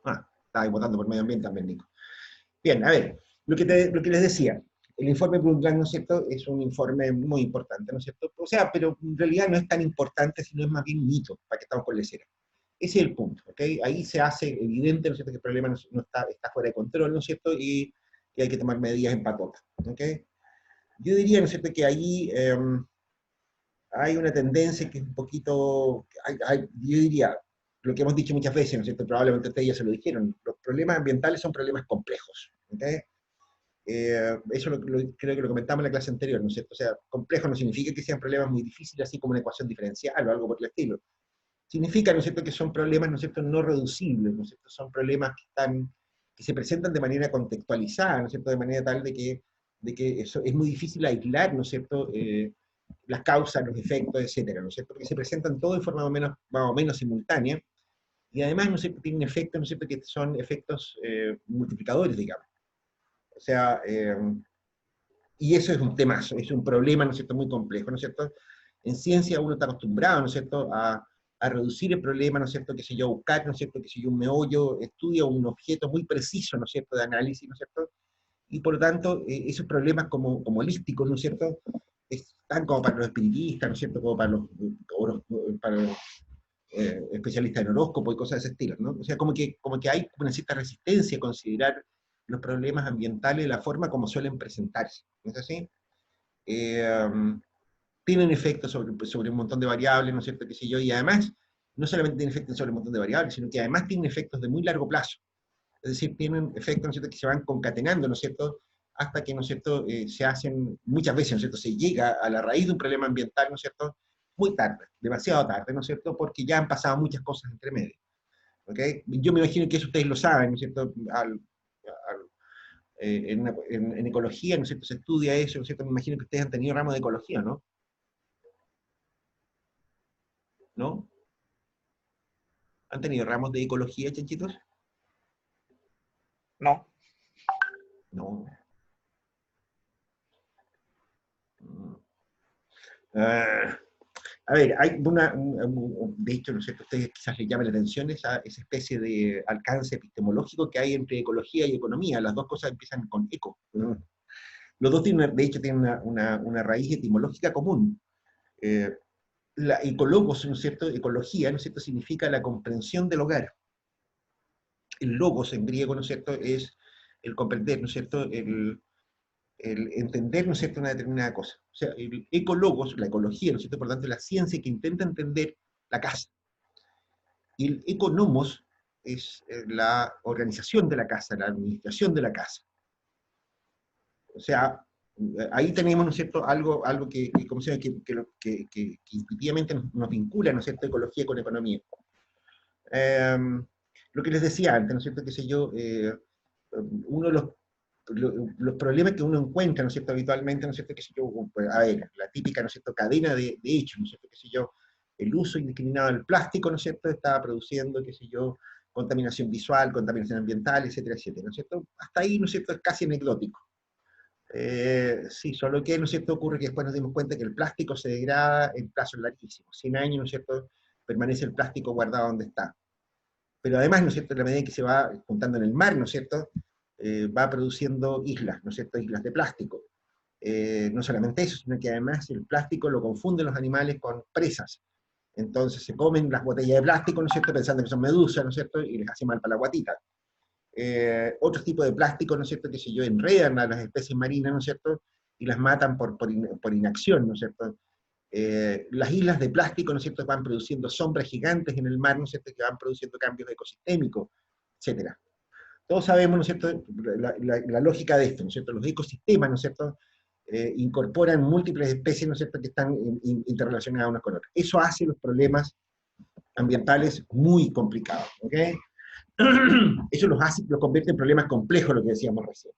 Estaba ahí votando por medio ambiente también, Nico. Bien, a ver, lo que les decía, el informe Brundtland, ¿no es cierto?, es un informe muy importante, ¿no es cierto? O sea, pero en realidad no es tan importante, sino es más bien un hito, para que estamos con lecera. Ese es el punto, ¿ok? Ahí se hace evidente, ¿no es cierto?, que el problema no está fuera de control, ¿no es cierto?, y que hay que tomar medidas en patota, ¿ok? Yo diría, ¿no es cierto?, que ahí hay una tendencia que es un poquito, yo diría, lo que hemos dicho muchas veces, ¿no es cierto?, probablemente ustedes ya se lo dijeron, los problemas ambientales son problemas complejos, ¿ok? Eso creo que lo comentamos en la clase anterior, ¿no es cierto? O sea, complejo no significa que sean problemas muy difíciles, así como una ecuación diferencial o algo por el estilo. Significa, ¿no es cierto?, que son problemas, ¿no es cierto?, no reducibles, ¿no es cierto?, son problemas que se presentan de manera contextualizada, ¿no es cierto?, de manera tal de que eso es muy difícil aislar, ¿no es cierto?, las causas, los efectos, etcétera, ¿no es cierto?, porque se presentan todos de forma más o menos simultánea, y además, ¿no es cierto?, tienen efectos, ¿no es cierto?, que son efectos multiplicadores, digamos. O sea, y eso es un temazo, es un problema, ¿no es cierto?, muy complejo, ¿no es cierto? En ciencia uno está acostumbrado, ¿no es cierto?, a reducir el problema, ¿no es cierto?, que sé yo, buscar, ¿no es cierto?, que sé yo, un meollo, estudia un objeto muy preciso, ¿no es cierto?, de análisis, ¿no es cierto?, y por lo tanto, esos problemas como holísticos, ¿no es cierto?, están como para los espiritistas, ¿no es cierto?, como para los especialistas en horóscopo y cosas de ese estilo, ¿no? O sea, como que hay una cierta resistencia a considerar los problemas ambientales de la forma como suelen presentarse, ¿no es así? Um, Tienen efectos sobre un montón de variables, ¿no es cierto?, qué sé yo, y además, no solamente tienen efectos sobre un montón de variables, sino que además tienen efectos de muy largo plazo. Es decir, tienen efectos, ¿no es cierto?, que se van concatenando, ¿no es cierto?, hasta que, ¿no es cierto?, se hacen, muchas veces, ¿no es cierto?, se llega a la raíz de un problema ambiental, ¿no es cierto?, muy tarde, demasiado tarde, ¿no es cierto?, porque ya han pasado muchas cosas entre medio, ¿ok? Yo me imagino que eso ustedes lo saben, ¿no es cierto?, en ecología, ¿no es cierto?, se estudia eso, ¿no es cierto?, me imagino que ustedes han tenido ramos de ecología, ¿no? ¿No? ¿Han tenido ramos de ecología, chanchitos? No. No. Uh, A ver, hay de hecho, ¿no es cierto?, ustedes quizás les llame la atención esa especie de alcance epistemológico que hay entre ecología y economía. Las dos cosas empiezan con eco. Los dos, de hecho, tienen una raíz etimológica común. Eh, la ecologos, ¿no es cierto?, ecología, ¿no es cierto?, significa la comprensión del hogar. El logos en griego, ¿no es cierto?, es el comprender, ¿no es cierto?, el entender, ¿no es cierto?, una determinada cosa. O sea, el ecologos, la ecología, ¿no es cierto?, por tanto, la ciencia que intenta entender la casa. Y el economos es la organización de la casa, la administración de la casa. O sea, ahí tenemos, ¿no es cierto?, algo ¿cómo se llama?, que intuitivamente nos vincula, ¿no es cierto?, ecología con economía. Lo que les decía antes, ¿no es cierto?, qué sé yo, uno de los problemas que uno encuentra, ¿no es cierto?, habitualmente, ¿no es cierto?, qué sé yo, pues, a ver, la típica, ¿no es cierto?, cadena de hechos, ¿no es cierto?, qué sé yo, el uso indiscriminado del plástico, ¿no es cierto?, estaba produciendo, qué sé yo, contaminación visual, contaminación ambiental, etcétera, etcétera, ¿no es cierto? Hasta ahí, ¿no es cierto?, es casi anecdótico. Sí, solo que, ¿no es cierto?, ocurre que después nos dimos cuenta que el plástico se degrada en plazos larguísimos. 100 años, ¿no es cierto?, permanece el plástico guardado donde está. Pero además, ¿no es cierto?, en la medida que se va juntando en el mar, ¿no es cierto?, va produciendo islas, ¿no es cierto?, islas de plástico. No solamente eso, sino que además el plástico lo confunden los animales con presas. Entonces se comen las botellas de plástico, ¿no es cierto?, pensando que son medusas, ¿no es cierto?, y les hace mal para la guatita. Otros tipos de plástico, ¿no es cierto?, que se yo, enredan a las especies marinas, ¿no es cierto?, y las matan por inacción, ¿no es cierto? Las islas de plástico, ¿no es cierto?, van produciendo sombras gigantes en el mar, ¿no es cierto?, que van produciendo cambios ecosistémicos, etcétera. Todos sabemos, ¿no es cierto?, la lógica de esto, ¿no es cierto? Los ecosistemas, ¿no es cierto?, incorporan múltiples especies, ¿no es cierto?, que están interrelacionadas unas con otras. Eso hace los problemas ambientales muy complicados, ¿ok? Eso los convierte en problemas complejos, lo que decíamos recién.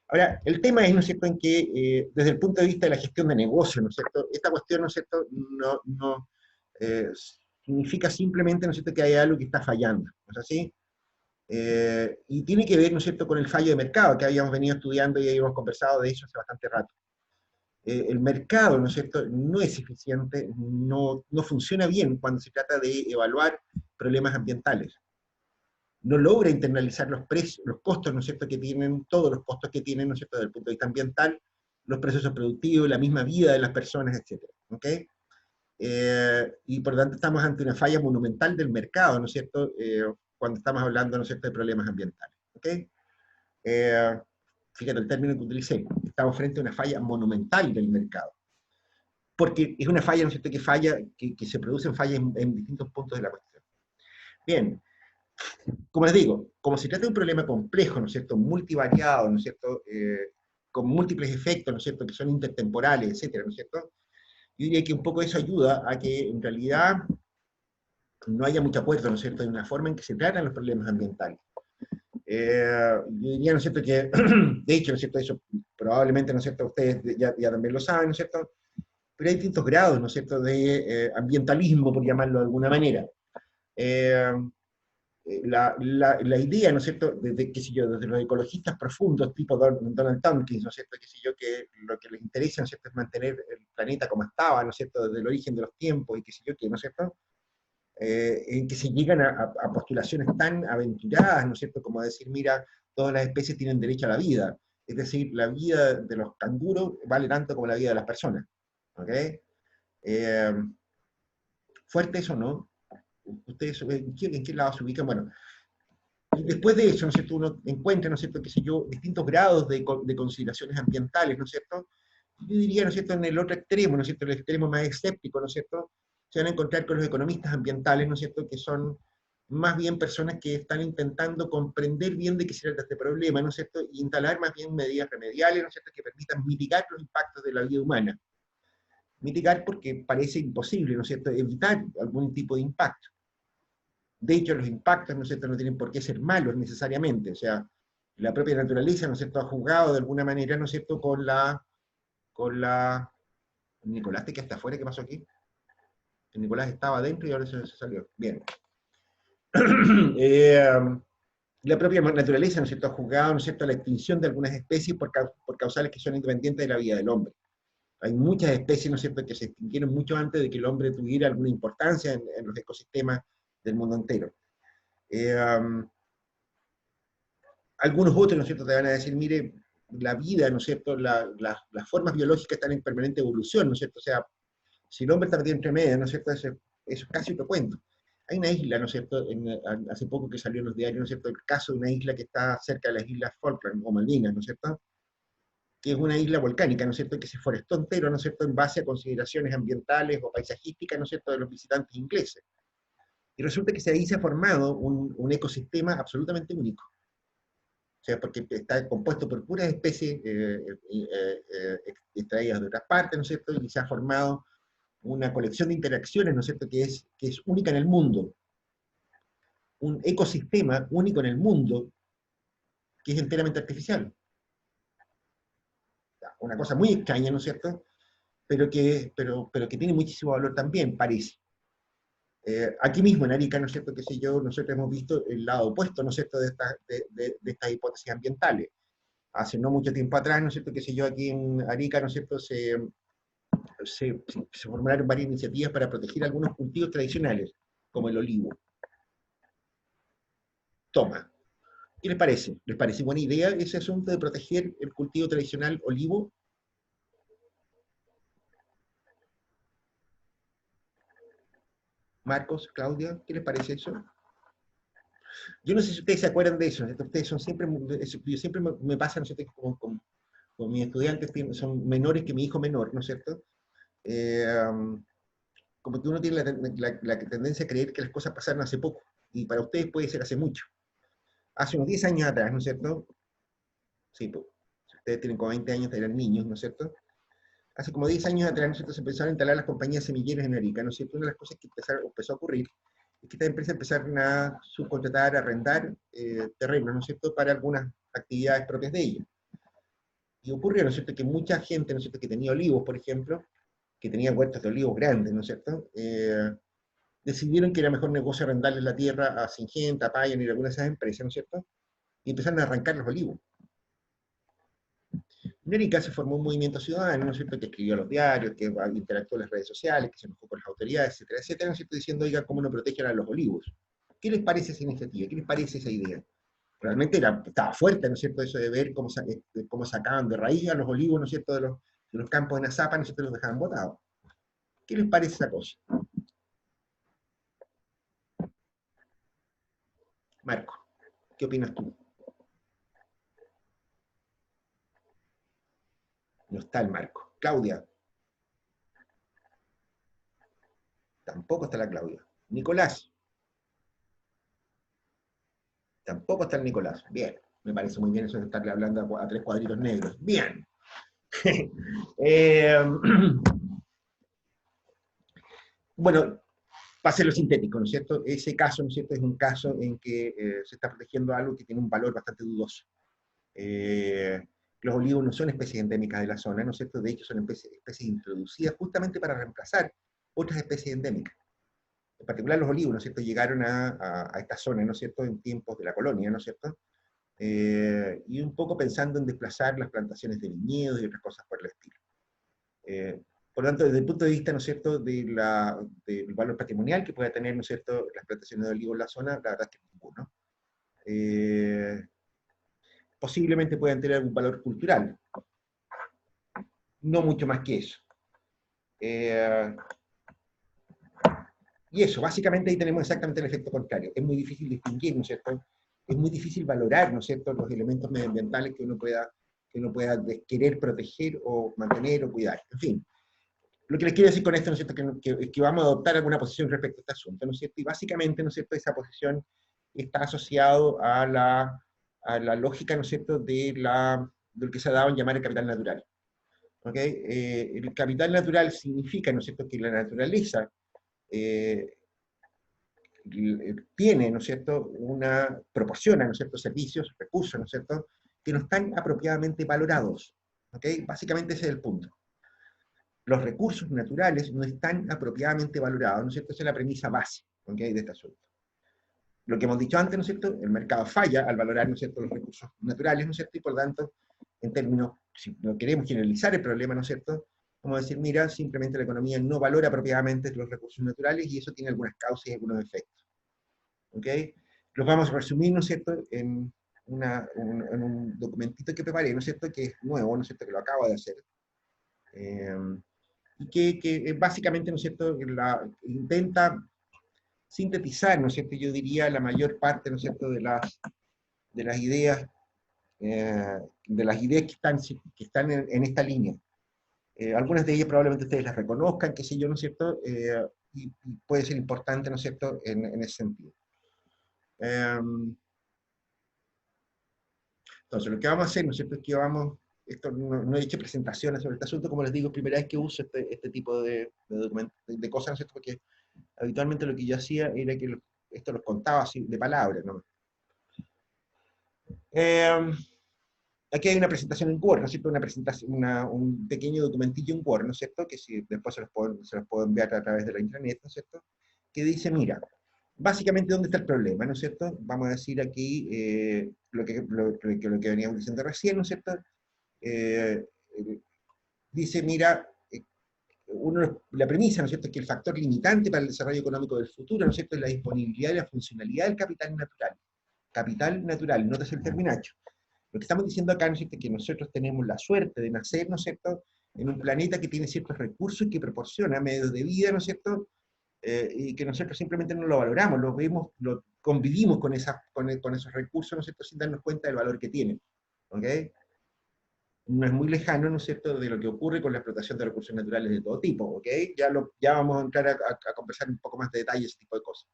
Ahora, el tema es, ¿no es cierto?, en que desde el punto de vista de la gestión de negocio, ¿no es cierto?, esta cuestión, ¿no es cierto?, no significa simplemente, ¿no es cierto?, que hay algo que está fallando, ¿no es así? Y tiene que ver, ¿no es cierto?, con el fallo de mercado, que habíamos venido estudiando y habíamos conversado de eso hace bastante rato. El mercado, ¿no es cierto?, no es eficiente, no funciona bien cuando se trata de evaluar problemas ambientales. no logra internalizar los precios, los costos, ¿no es cierto?, que tienen, todos los costos que tienen, ¿no es cierto?, desde el punto de vista ambiental, los procesos productivos, la misma vida de las personas, etcétera, ¿ok? Y por lo tanto estamos ante una falla monumental del mercado, ¿no es cierto?, cuando estamos hablando, ¿no es cierto?, de problemas ambientales, ¿ok? Fíjate el término que utilicé, estamos frente a una falla monumental del mercado, porque es una falla, ¿no es cierto?, que falla, que se producen fallas en distintos puntos de la cuestión. Bien, como les digo, como se trata de un problema complejo, ¿no es cierto?, multivariado, ¿no es cierto?, con múltiples efectos, ¿no es cierto?, que son intertemporales, etcétera, ¿no es cierto?, yo diría que un poco eso ayuda a que en realidad no haya mucho acuerdo, ¿no es cierto?, en la forma en que se tratan los problemas ambientales. Yo diría, ¿no es cierto?, que, de hecho, ¿no es cierto?, eso probablemente, ¿no es cierto?, ustedes ya también lo saben, ¿no es cierto?, pero hay distintos grados, ¿no es cierto?, de ambientalismo, por llamarlo de alguna manera. Eh, la idea, ¿no es cierto?, desde, qué sé yo, desde los ecologistas profundos, tipo Donald Tompkins, ¿no es cierto?, qué sé yo, que lo que les interesa, ¿no es cierto?, es mantener el planeta como estaba, ¿no es cierto?, desde el origen de los tiempos, y qué sé yo, que, ¿no es cierto?, en que se llegan a postulaciones tan aventuradas, ¿no es cierto?, como decir, mira, todas las especies tienen derecho a la vida, es decir, la vida de los canguros vale tanto como la vida de las personas, ¿ok? Eh, Fuerte eso, ¿no? Ustedes, en qué lado se ubican? Bueno, y después de eso, ¿no es cierto?, uno encuentra, ¿no es cierto?, qué sé yo, distintos grados de consideraciones ambientales, ¿no es cierto? Yo diría, ¿no es cierto?, en el otro extremo, ¿no es cierto?, el extremo más escéptico, ¿no es cierto?, se van a encontrar con los economistas ambientales, ¿no es cierto?, que son más bien personas que están intentando comprender bien de qué se trata este problema, ¿no es cierto?, y instalar más bien medidas remediales, ¿no es cierto?, que permitan mitigar los impactos de la vida humana. Mitigar porque parece imposible, ¿no es cierto?, evitar algún tipo de impacto. De hecho, los impactos, ¿no es cierto?, no tienen por qué ser malos necesariamente, o sea, la propia naturaleza, ¿no es cierto?, ha jugado de alguna manera, ¿no es cierto?, con la... Nicolás, ¿te quedaste afuera? ¿Qué pasó aquí? El Nicolás estaba adentro y ahora se salió. Bien. La propia naturaleza, ¿no es cierto?, ha jugado, ¿no es cierto?, a la extinción de algunas especies por causales que son independientes de la vida del hombre. Hay muchas especies, ¿no es cierto?, que se extinguieron mucho antes de que el hombre tuviera alguna importancia en los ecosistemas del mundo entero. Algunos otros, ¿no es cierto?, te van a decir, mire, la vida, ¿no es cierto?, las formas biológicas están en permanente evolución, ¿no es cierto? O sea, si el hombre está metido entre medio, ¿no es cierto?, eso es casi otro cuento. Hay una isla, ¿no es cierto?, hace poco que salió en los diarios, ¿no es cierto?, el caso de una isla que está cerca de las islas Falkland o Malvinas, ¿no es cierto?, que es una isla volcánica, ¿no es cierto?, que se forestó entero, ¿no es cierto?, en base a consideraciones ambientales o paisajísticas, ¿no es cierto?, de los visitantes ingleses. Y resulta que ahí se ha formado un ecosistema absolutamente único. O sea, porque está compuesto por puras especies extraídas de otras partes, ¿no es cierto?, y se ha formado una colección de interacciones, ¿no es cierto?, que es única en el mundo. Un ecosistema único en el mundo que es enteramente artificial. Una cosa muy extraña, ¿no es cierto?, pero que tiene muchísimo valor también, parece. Aquí mismo en Arica, ¿no es cierto?, qué sé yo, nosotros hemos visto el lado opuesto, ¿no es cierto?, de estas hipótesis ambientales. Hace no mucho tiempo atrás, ¿no es cierto?, qué sé yo, aquí en Arica, ¿no es cierto?, se formaron varias iniciativas para proteger algunos cultivos tradicionales, como el olivo. Toma. ¿Qué les parece? ¿Les parece buena idea ese asunto de proteger el cultivo tradicional olivo? Marcos, Claudia, ¿qué les parece eso? Yo no sé si ustedes se acuerdan de eso, ¿no? Ustedes son siempre, yo siempre me pasa, ¿no es cierto?, con mis estudiantes, son menores que mi hijo menor, ¿no es cierto? Eh, Como que uno tiene la tendencia a creer que las cosas pasaron hace poco, y para ustedes puede ser hace mucho. Hace unos 10 años atrás, ¿no es cierto? Sí, pues, si ustedes tienen como 20 años, eran niños, ¿no es cierto? Hace como 10 años atrás, ¿no es cierto?, se empezaron a instalar las compañías semilleras en Arica, ¿no es cierto? Una de las cosas que empezó a ocurrir es que estas empresas empezaron a subcontratar, a arrendar terrenos, ¿no es cierto?, para algunas actividades propias de ellas. Y ocurrió, ¿no es cierto?, que mucha gente, ¿no es cierto?, que tenía olivos, por ejemplo, que tenía huertos de olivos grandes, ¿no es cierto?, decidieron que era mejor negocio arrendarles la tierra a Syngenta, a Pioneer y algunas de esas empresas, ¿no es cierto?, y empezaron a arrancar los olivos. En Arica se formó un movimiento ciudadano, ¿no es cierto?, que escribió a los diarios, que interactuó en las redes sociales, que se enojó con las autoridades, etcétera, etcétera, ¿no es cierto?, diciendo, oiga, ¿cómo no protegen a los olivos? ¿Qué les parece esa iniciativa? ¿Qué les parece esa idea? Realmente estaba fuerte, ¿no es cierto?, eso de ver cómo sacaban de raíz a los olivos, ¿no es cierto?, de los campos de Nazapa, ¿no es cierto?, los dejaban botados. ¿Qué les parece esa cosa? Marco, ¿qué opinas tú? No está el Marco. Claudia. Tampoco está la Claudia. Nicolás. Tampoco está el Nicolás. Bien. Me parece muy bien eso de estarle hablando a tres cuadritos negros. Bien. eh, bueno, para hacerlo sintético, ¿no es cierto? Ese caso, ¿no es cierto?, es un caso en que se está protegiendo algo que tiene un valor bastante dudoso. Los olivos no son especies endémicas de la zona, ¿no es cierto? De hecho, son especies introducidas justamente para reemplazar otras especies endémicas. En particular los olivos, ¿no es cierto?, llegaron a esta zona, ¿no es cierto?, en tiempos de la colonia, ¿no es cierto?, y un poco pensando en desplazar las plantaciones de viñedos y otras cosas por el estilo. Por lo tanto, desde el punto de vista, ¿no es cierto?, del valor patrimonial que pueda tener, ¿no es cierto?, las plantaciones de olivos en la zona, la verdad es que ninguno. Posiblemente puedan tener algún valor cultural, no mucho más que eso. Y eso, básicamente ahí tenemos exactamente el efecto contrario. Es muy difícil distinguir, ¿no es cierto? Es muy difícil valorar, ¿no es cierto?, los elementos medioambientales que uno pueda querer proteger o mantener o cuidar. En fin, lo que les quiero decir con esto, ¿no es cierto?, que vamos a adoptar alguna posición respecto a este asunto, ¿no es cierto? Y básicamente, ¿no es cierto?, esa posición está asociado a la lógica, ¿no es cierto?, de lo que se ha dado en llamar el capital natural. ¿Okay? El capital natural significa, ¿no es cierto?, que la naturaleza tiene, ¿no es cierto?, proporciona, ¿no es cierto?, servicios, recursos, ¿no es cierto?, que no están apropiadamente valorados. ¿Okay? Básicamente ese es el punto. Los recursos naturales no están apropiadamente valorados, ¿no es cierto? Esa es la premisa base, ¿okay?, de este asunto. Lo que hemos dicho antes, ¿no es cierto?, el mercado falla al valorar, ¿no es cierto?, los recursos naturales, ¿no es cierto?, y por lo tanto, en términos, si no queremos generalizar el problema, ¿no es cierto?, vamos a decir, mira, simplemente la economía no valora apropiadamente los recursos naturales y eso tiene algunas causas y algunos efectos. ¿Ok? Los vamos a resumir, ¿no es cierto?, en un documentito que preparé, ¿no es cierto?, que es nuevo, ¿no es cierto?, que lo acabo de hacer. Y que básicamente, ¿no es cierto?, intenta sintetizar, ¿no es cierto?, yo diría la mayor parte, ¿no es cierto?, de las ideas que están en esta línea. Algunas de ellas probablemente ustedes las reconozcan, qué sé yo, ¿no es cierto?, y puede ser importante, ¿no es cierto?, en ese sentido. Entonces, lo que vamos a hacer, ¿no es cierto?, es que no he hecho presentaciones sobre este asunto, como les digo, primera vez que uso este tipo de cosas, ¿no es cierto?, porque habitualmente lo que yo hacía era que esto los contaba así, de palabras, ¿no? Aquí hay una presentación en Word, ¿no es cierto?, un pequeño documentillo en Word, ¿no es cierto?, que si después se los puedo enviar a través de la intranet, ¿no es cierto?, que dice, mira, básicamente, ¿dónde está el problema? ¿No es cierto? Vamos a decir aquí lo que veníamos diciendo recién, ¿no es cierto? Dice, mira, la premisa, ¿no es cierto?, es que el factor limitante para el desarrollo económico del futuro, ¿no es cierto?, es la disponibilidad y la funcionalidad del capital natural. Capital natural, no es el terminacho. Lo que estamos diciendo acá, ¿no es cierto?, es que nosotros tenemos la suerte de nacer, ¿no es cierto?, en un planeta que tiene ciertos recursos y que proporciona medios de vida, ¿no es cierto?, y que nosotros simplemente no lo valoramos, lo vemos, convivimos con esos recursos, ¿no es cierto?, sin darnos cuenta del valor que tienen. ¿Ok? No es muy lejano, ¿no es cierto?, de lo que ocurre con la explotación de recursos naturales de todo tipo. ¿Ok? Ya vamos a entrar a conversar un poco más de detalle ese tipo de cosas.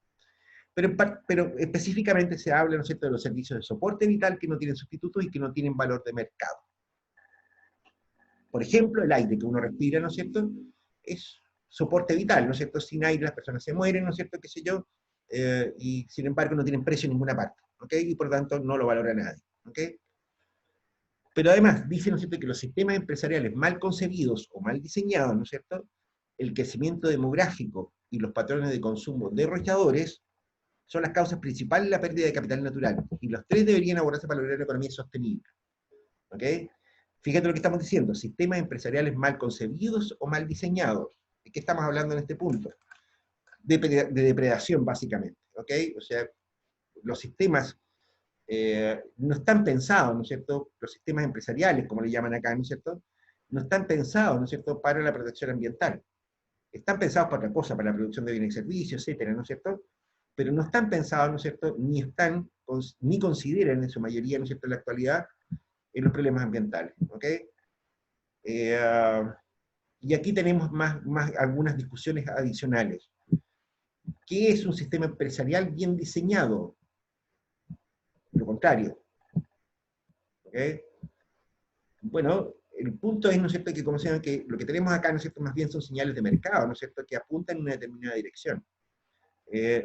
Pero específicamente se habla, ¿no es cierto?, de los servicios de soporte vital que no tienen sustitutos y que no tienen valor de mercado. Por ejemplo, el aire que uno respira, ¿no es cierto?, es soporte vital, ¿no es cierto? Sin aire las personas se mueren, ¿no es cierto?, qué sé yo, y sin embargo no tienen precio en ninguna parte, ¿ok? Y por lo tanto no lo valora nadie, ¿ok? Pero además, dice, ¿no es cierto?, que los sistemas empresariales mal concebidos o mal diseñados, ¿no es cierto?, el crecimiento demográfico y los patrones de consumo derrochadores son las causas principales de la pérdida de capital natural, y los tres deberían abordarse para lograr una economía sostenible, ¿ok? Fíjate lo que estamos diciendo, sistemas empresariales mal concebidos o mal diseñados. ¿De qué estamos hablando en este punto? De depredación, básicamente. ¿ok? O sea, los sistemas no están pensados, ¿no es cierto? Los sistemas empresariales, como le llaman acá, ¿no es cierto? No están pensados, ¿no es cierto?, para la protección ambiental. Están pensados para otra cosa, para la producción de bienes y servicios, etcétera, ¿no es cierto? Pero no están pensados, ¿no es cierto?, ni consideran en su mayoría, ¿no es cierto?, en la actualidad, en los problemas ambientales, ¿ok? Y aquí tenemos algunas discusiones adicionales. ¿Qué es un sistema empresarial bien diseñado? Lo contrario, ¿ok? Bueno, el punto es, ¿no es cierto?, que como se llama, que lo que tenemos acá, ¿no es cierto?, más bien son señales de mercado, ¿no es cierto?, que apuntan en una determinada dirección.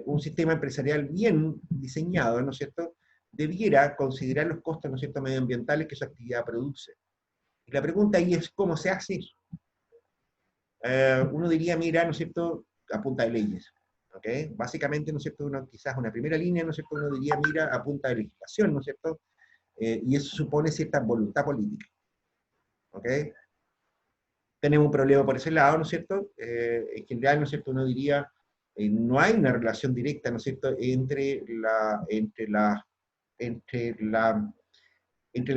Un sistema empresarial bien diseñado, ¿no es cierto?, debiera considerar los costos, ¿no es cierto?, medioambientales que su actividad produce. Y la pregunta ahí es, ¿cómo se hace eso? Uno diría, mira, ¿no es cierto?, a punta de leyes. ¿Ok? Básicamente, ¿no es cierto?, quizás una primera línea, ¿no es cierto?, uno diría, mira, a punta de legislación, ¿no es cierto?, y eso supone cierta voluntad política. ¿Ok? Tenemos un problema por ese lado, ¿no es cierto? En general, ¿no es cierto?, uno diría, no hay una relación directa, ¿no es cierto?, entre la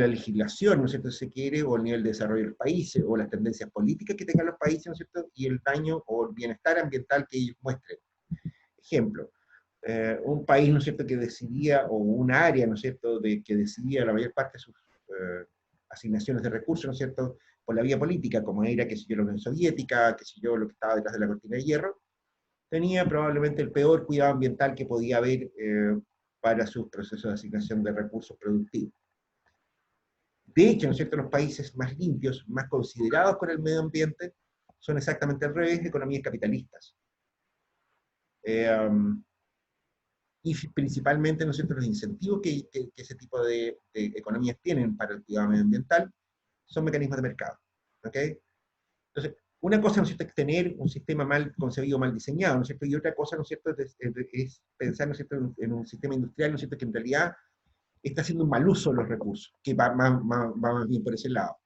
legislación, ¿no es cierto?, si se quiere, o el nivel de desarrollo de los países, o las tendencias políticas que tengan los países, ¿no es cierto?, y el daño o el bienestar ambiental que ellos muestren. Ejemplo, un país, ¿no es cierto?, que decidía, o un área, ¿no es cierto?, que decidía la mayor parte de sus asignaciones de recursos, ¿no es cierto?, por la vía política, como era, qué sé yo, la Unión Soviética, qué sé yo, lo que estaba detrás de la cortina de hierro, tenía probablemente el peor cuidado ambiental que podía haber para sus procesos de asignación de recursos productivos. De hecho, ¿no es cierto?, los países más limpios, más considerados con el medio ambiente, son exactamente al revés, economías capitalistas. Y principalmente, ¿no es cierto?, los incentivos que ese tipo de economías tienen para el cuidado medioambiental son mecanismos de mercado. ¿Ok? Entonces, una cosa, ¿no es cierto?, es tener un sistema mal concebido, mal diseñado, ¿no es cierto?, y otra cosa, ¿no es cierto?, es pensar, ¿no es cierto?, en un sistema industrial, ¿no es cierto?, que en realidad está haciendo un mal uso de los recursos, que va más bien por ese lado.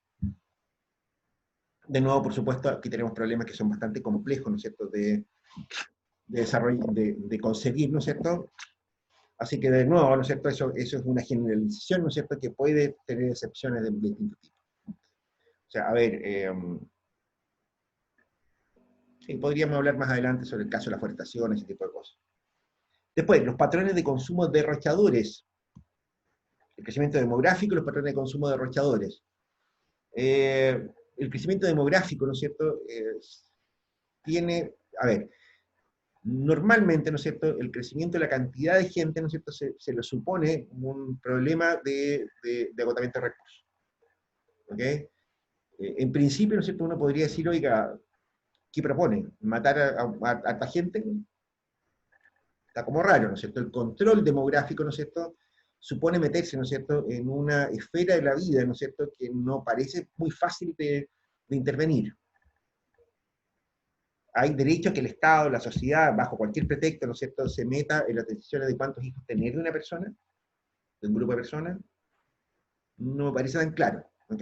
De nuevo, por supuesto, aquí tenemos problemas que son bastante complejos, ¿no es cierto?, de desarrollo, de conseguir, ¿no es cierto? Así que de nuevo, ¿no es cierto?, eso es una generalización, ¿no es cierto?, que puede tener excepciones de distintos tipos. O sea, a ver, sí, podríamos hablar más adelante sobre el caso de la forestación, ese tipo de cosas. Después, los patrones de consumo derrochadores. El crecimiento demográfico y los patrones de consumo derrochadores. El crecimiento demográfico, ¿no es cierto?, tiene, a ver, normalmente, ¿no es cierto?, el crecimiento de la cantidad de gente, ¿no es cierto?, se le supone un problema de agotamiento de recursos. ¿Ok? En principio, ¿no es cierto?, uno podría decir, oiga, ¿qué propone? ¿Matar a esta gente? Está como raro, ¿no es cierto? El control demográfico, ¿no es cierto?, supone meterse, ¿no es cierto?, en una esfera de la vida, ¿no es cierto?, que no parece muy fácil de intervenir. Hay derecho a que el Estado, la sociedad, bajo cualquier pretexto, ¿no es cierto?, se meta en las decisiones de cuántos hijos tener de una persona, de un grupo de personas. No me parece tan claro, ¿ok?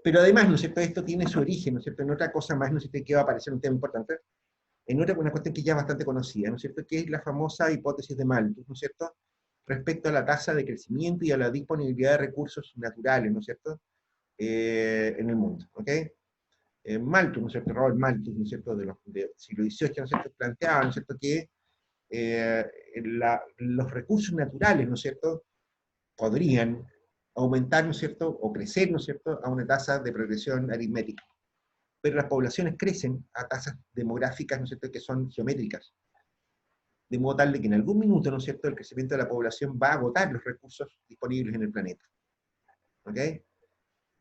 Pero además, ¿no es cierto?, esto tiene su origen, ¿no es cierto?, en otra cosa más, ¿no es cierto?, que va a aparecer un tema importante, en otra, una cuestión que ya es bastante conocida, ¿no es cierto?, que es la famosa hipótesis de Malthus, ¿no es cierto?, respecto a la tasa de crecimiento y a la disponibilidad de recursos naturales, ¿no es cierto?, en el mundo, ¿ok? Malthus, ¿no es cierto?, Robert Malthus, ¿no es cierto?, del siglo XVIII, ¿no es cierto?, planteaba, ¿no es cierto?, que los recursos naturales, ¿no es cierto?, podrían aumentar, ¿no es cierto?, o crecer, ¿no es cierto?, a una tasa de progresión aritmética. Pero las poblaciones crecen a tasas demográficas, ¿no es cierto?, que son geométricas. De modo tal de que en algún minuto, ¿no es cierto?, el crecimiento de la población va a agotar los recursos disponibles en el planeta. ¿Ok?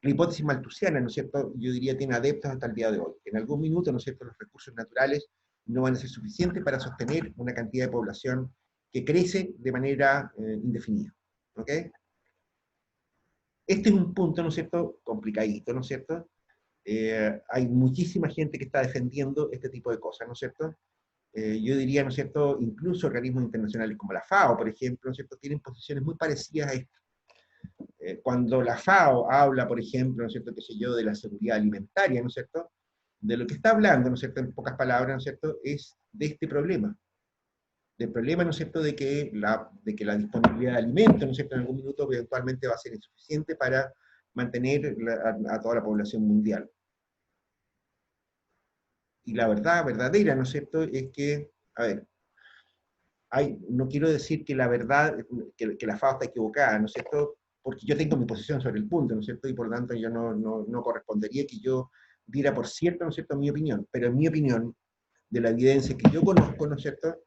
La hipótesis malthusiana, ¿no es cierto?, yo diría tiene adeptos hasta el día de hoy. En algún minuto, ¿no es cierto?, los recursos naturales no van a ser suficientes para sostener una cantidad de población que crece de manera indefinida. ¿Ok? Este es un punto, ¿no es cierto?, complicadito, ¿no es cierto? Hay muchísima gente que está defendiendo este tipo de cosas, ¿no es cierto? Yo diría, ¿no es cierto?, incluso organismos internacionales como la FAO, por ejemplo, ¿no es cierto?, tienen posiciones muy parecidas a esto. Cuando la FAO habla, por ejemplo, ¿no es cierto?, qué sé yo, de la seguridad alimentaria, ¿no es cierto?, de lo que está hablando, ¿no es cierto?, en pocas palabras, ¿no es cierto?, es de este problema. Del problema, ¿no es cierto?, de que la disponibilidad de alimentos, ¿no es cierto?, en algún minuto eventualmente va a ser insuficiente para mantener a toda la población mundial. Y la verdad verdadera, ¿no es cierto?, es que, a ver, no quiero decir que la verdad, que la FAO está equivocada, ¿no es cierto?, porque yo tengo mi posición sobre el punto, ¿no es cierto?, y por lo tanto yo no correspondería que yo diera por cierto, ¿no es cierto?, mi opinión, pero en mi opinión, de la evidencia que yo conozco, ¿no es cierto?,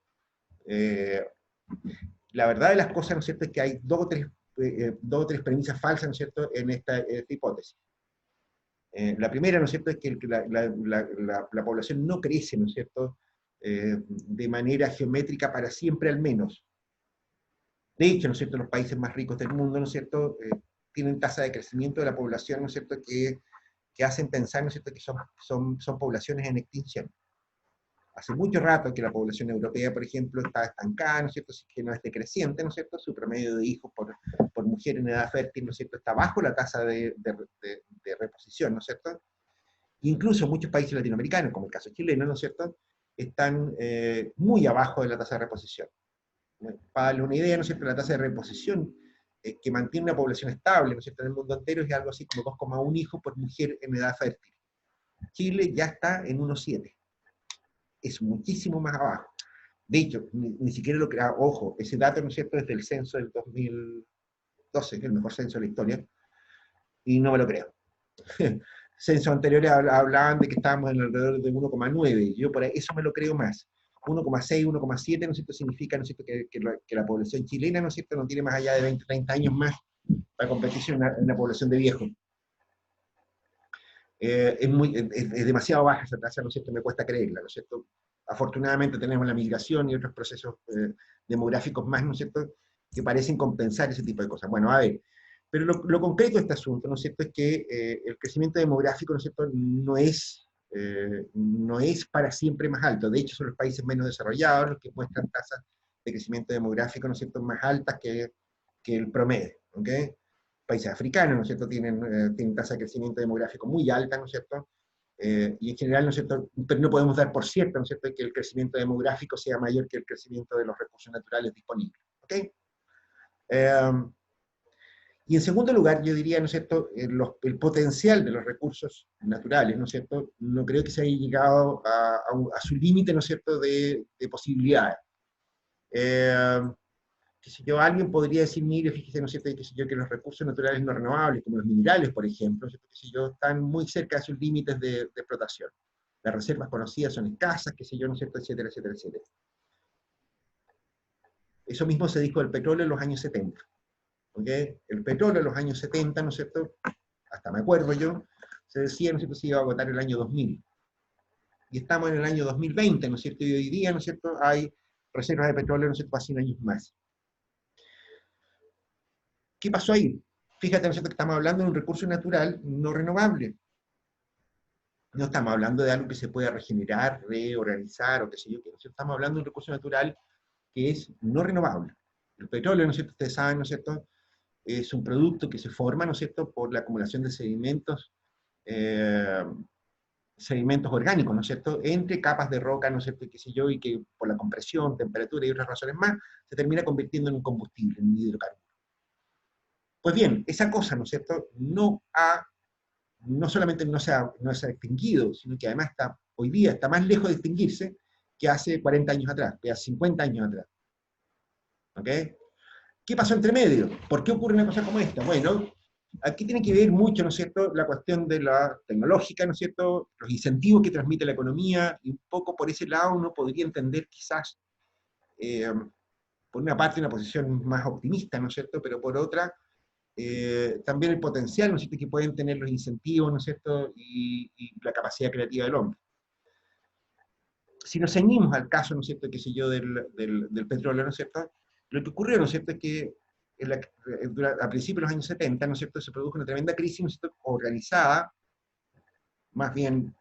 eh, la verdad de las cosas, ¿no es cierto?, es que hay dos o tres premisas falsas, ¿no es cierto?, en esta hipótesis. La primera, ¿no es cierto?, es que la población no crece, ¿no es cierto?, de manera geométrica para siempre al menos. De hecho, ¿no es cierto?, los países más ricos del mundo, ¿no es cierto?, tienen tasa de crecimiento de la población, ¿no es cierto?, que hacen pensar, ¿no es cierto?, que son poblaciones en extinción. Hace mucho rato que la población europea, por ejemplo, está estancada, ¿no es cierto?, si que no es decreciente, ¿no es cierto?, su promedio de hijos por mujer en edad fértil, ¿no es cierto?, está bajo la tasa de reposición, ¿no es cierto? Incluso muchos países latinoamericanos, como el caso chileno, ¿no es cierto?, están muy abajo de la tasa de reposición. Para darle una idea, ¿no es cierto?, la tasa de reposición que mantiene una población estable, ¿no es cierto?, en el mundo entero es algo así como 2,1 hijos por mujer en edad fértil. Chile ya está en 1,7. Es muchísimo más abajo. De hecho, ni siquiera lo crea, ojo, ese dato, ¿no es cierto?, es del censo del 2012, que es el mejor censo de la historia, y no me lo creo. Censos anteriores hablaban de que estábamos en alrededor de 1,9, yo por eso me lo creo más. 1,6, 1,7, ¿no es cierto?, significa, ¿no es cierto?, que la población chilena, ¿no es cierto?, no tiene más allá de 20, 30 años más para competir en una población de viejos. Es demasiado baja esa tasa, ¿no es cierto?, me cuesta creerla, ¿no es cierto? Afortunadamente tenemos la migración y otros procesos demográficos más, ¿no es cierto?, que parecen compensar ese tipo de cosas. Bueno, a ver, pero lo concreto de este asunto, ¿no es cierto?, es que el crecimiento demográfico, ¿no es cierto?, no es para siempre más alto. De hecho, son los países menos desarrollados los que muestran tasas de crecimiento demográfico, ¿no es cierto?, más altas que el promedio, ¿ok? Países africanos, ¿no es cierto?, tienen tasa de crecimiento demográfico muy alta, ¿no es cierto?, y en general, ¿no es cierto?, pero no podemos dar por cierto, ¿no es cierto?, que el crecimiento demográfico sea mayor que el crecimiento de los recursos naturales disponibles, ¿ok? Y en segundo lugar, yo diría, ¿no es cierto?, el potencial de los recursos naturales, ¿no es cierto?, no creo que se haya llegado a su límite, ¿no es cierto?, de posibilidades. Qué sé yo, alguien podría decir, mire, fíjese, ¿no es cierto?, qué sé yo, que los recursos naturales no renovables, como los minerales, por ejemplo, ¿no es cierto?, qué sé yo, están muy cerca de sus límites de explotación. Las reservas conocidas son escasas, qué sé yo, ¿no es cierto?, etcétera, etcétera, etcétera. Eso mismo se dijo del petróleo en los años 70. ¿Ok? El petróleo en los años 70, ¿no es cierto?, hasta me acuerdo yo, se decía, ¿no es cierto?, se iba a agotar el año 2000. Y estamos en el año 2020, ¿no es cierto?, y hoy día, ¿no es cierto?, hay reservas de petróleo, ¿no es cierto?, hace 100 años más. ¿Qué pasó ahí? Fíjate, ¿no es cierto?, que estamos hablando de un recurso natural no renovable. No estamos hablando de algo que se pueda regenerar, reorganizar, o qué sé yo, ¿no es cierto? Estamos hablando de un recurso natural que es no renovable. El petróleo, ¿no es cierto?, ustedes saben, ¿no es cierto?, es un producto que se forma, ¿no es cierto?, por la acumulación de eh, sedimentos orgánicos, ¿no es cierto?, entre capas de roca, ¿no es cierto?, y qué sé yo, y que por la compresión, temperatura y otras razones más, se termina convirtiendo en un combustible, en un hidrocarburo. Pues bien, esa cosa, ¿no es cierto?, no solamente no se ha extinguido, sino que además hoy día está más lejos de extinguirse que hace 40 años atrás, que hace 50 años atrás. ¿Ok? ¿Qué pasó entre medio? ¿Por qué ocurre una cosa como esta? Bueno, aquí tiene que ver mucho, ¿no es cierto?, la cuestión de la tecnológica, ¿no es cierto?, los incentivos que transmite la economía, y un poco por ese lado uno podría entender quizás, por una parte, una posición más optimista, ¿no es cierto?, pero por otra, también el potencial, ¿no es cierto?, que pueden tener los incentivos, ¿no es cierto?, y la capacidad creativa del hombre. Si nos ceñimos al caso, ¿no es cierto?, qué sé yo, del petróleo, ¿no es cierto?, lo que ocurrió, ¿no es cierto?, es que a principios de los años 70, ¿no es cierto?, se produjo una tremenda crisis, ¿no es cierto?, organizada, más bien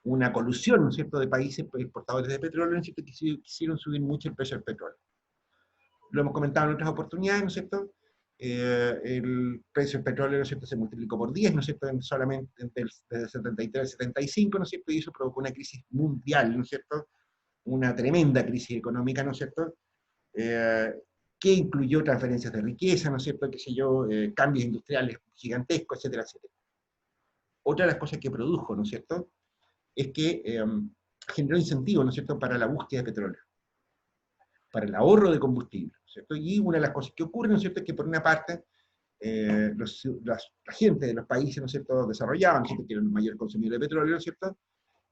una colusión, ¿no es cierto?, de países exportadores de petróleo, ¿no es cierto?, que quisieron subir mucho el precio del petróleo. Lo hemos comentado en otras oportunidades, ¿no es cierto?, el precio del petróleo, ¿no es cierto?, se multiplicó por 10, ¿no es cierto?, solamente desde el 73 al 75, ¿no es cierto?, y eso provocó una crisis mundial, ¿no es cierto?, una tremenda crisis económica, ¿no es cierto?, que incluyó transferencias de riqueza, ¿no es cierto?, qué sé yo, cambios industriales gigantescos, etcétera, etcétera. Otra de las cosas que produjo, ¿no es cierto?, es que generó incentivos, ¿no es cierto?, para la búsqueda de petróleo, para el ahorro de combustible, ¿no es cierto? Y una de las cosas que ocurre, ¿no es cierto?, es que por una parte, la gente de los países, ¿no es cierto?, desarrollados, ¿no es cierto?, que eran los mayores consumidores de petróleo, ¿no es cierto?,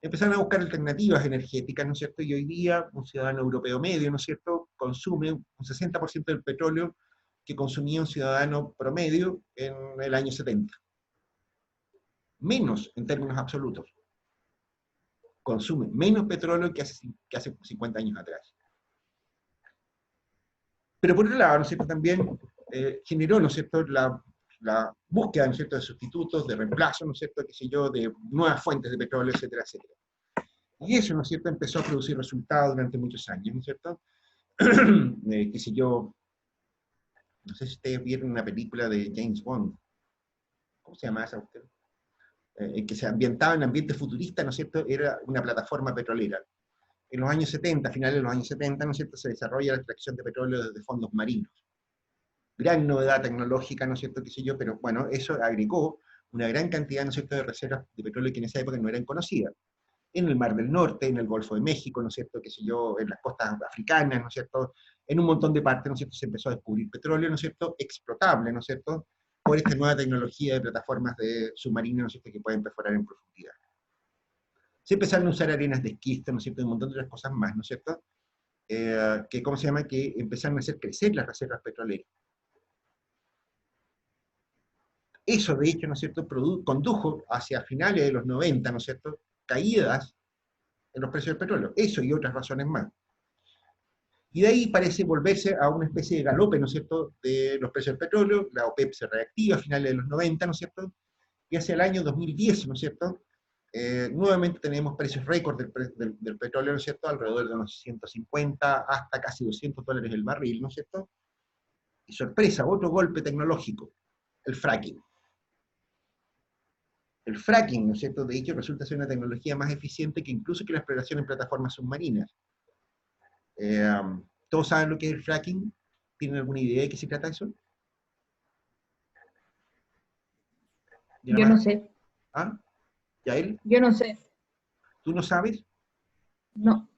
empezaron a buscar alternativas energéticas, ¿no es cierto?, y hoy día un ciudadano europeo medio, ¿no es cierto?, consume un 60% del petróleo que consumía un ciudadano promedio en el año 70. Menos en términos absolutos. Consume menos petróleo que hace 50 años atrás. Pero por otro lado, ¿no es cierto?, también generó, ¿no es cierto?, la búsqueda, ¿no es cierto?, de sustitutos, de reemplazo, ¿no es cierto?, qué sé yo, de nuevas fuentes de petróleo, etcétera, etcétera. Y eso, ¿no es cierto?, empezó a producir resultados durante muchos años, ¿no es cierto? Qué sé yo, no sé si ustedes vieron una película de James Bond, ¿cómo se llama esa usted? Que se ambientaba en ambiente futurista, ¿no es cierto?, era una plataforma petrolera. En los años 70, finales de los años 70, ¿no es cierto?, se desarrolla la extracción de petróleo desde fondos marinos. Gran novedad tecnológica, ¿no es cierto?, qué sé yo, pero bueno, eso agregó una gran cantidad, ¿no es cierto?, de reservas de petróleo que en esa época no eran conocidas. En el Mar del Norte, en el Golfo de México, ¿no es cierto?, qué sé yo, en las costas africanas, ¿no es cierto?, en un montón de partes, ¿no es cierto?, se empezó a descubrir petróleo, ¿no es cierto?, explotable, ¿no es cierto?, por esta nueva tecnología de plataformas de submarinas, ¿no es cierto?, que pueden perforar en profundidad. Se empezaron a usar arenas de esquisto, ¿no es cierto?, y un montón de otras cosas más, ¿no es cierto?, que, ¿cómo se llama?, que empezaron a hacer crecer las reservas petroleras. Eso, de hecho, ¿no es cierto?, condujo hacia finales de los 90, ¿no es cierto?, caídas en los precios del petróleo. Eso y otras razones más. Y de ahí parece volverse a una especie de galope, ¿no es cierto?, de los precios del petróleo. La OPEP se reactiva a finales de los 90, ¿no es cierto?, y hacia el año 2010, ¿no es cierto?, nuevamente tenemos precios récord del petróleo, ¿no es cierto?, alrededor de unos 150 hasta casi $200 el barril, ¿no es cierto? Y sorpresa, otro golpe tecnológico, el fracking. El fracking, ¿no es cierto?, de hecho resulta ser una tecnología más eficiente que incluso que la exploración en plataformas submarinas. ¿Todos saben lo que es el fracking? ¿Tienen alguna idea de qué se trata eso? Yo no sé. ¿Ah? ¿Yael? Yo no sé. ¿Tú no sabes? No.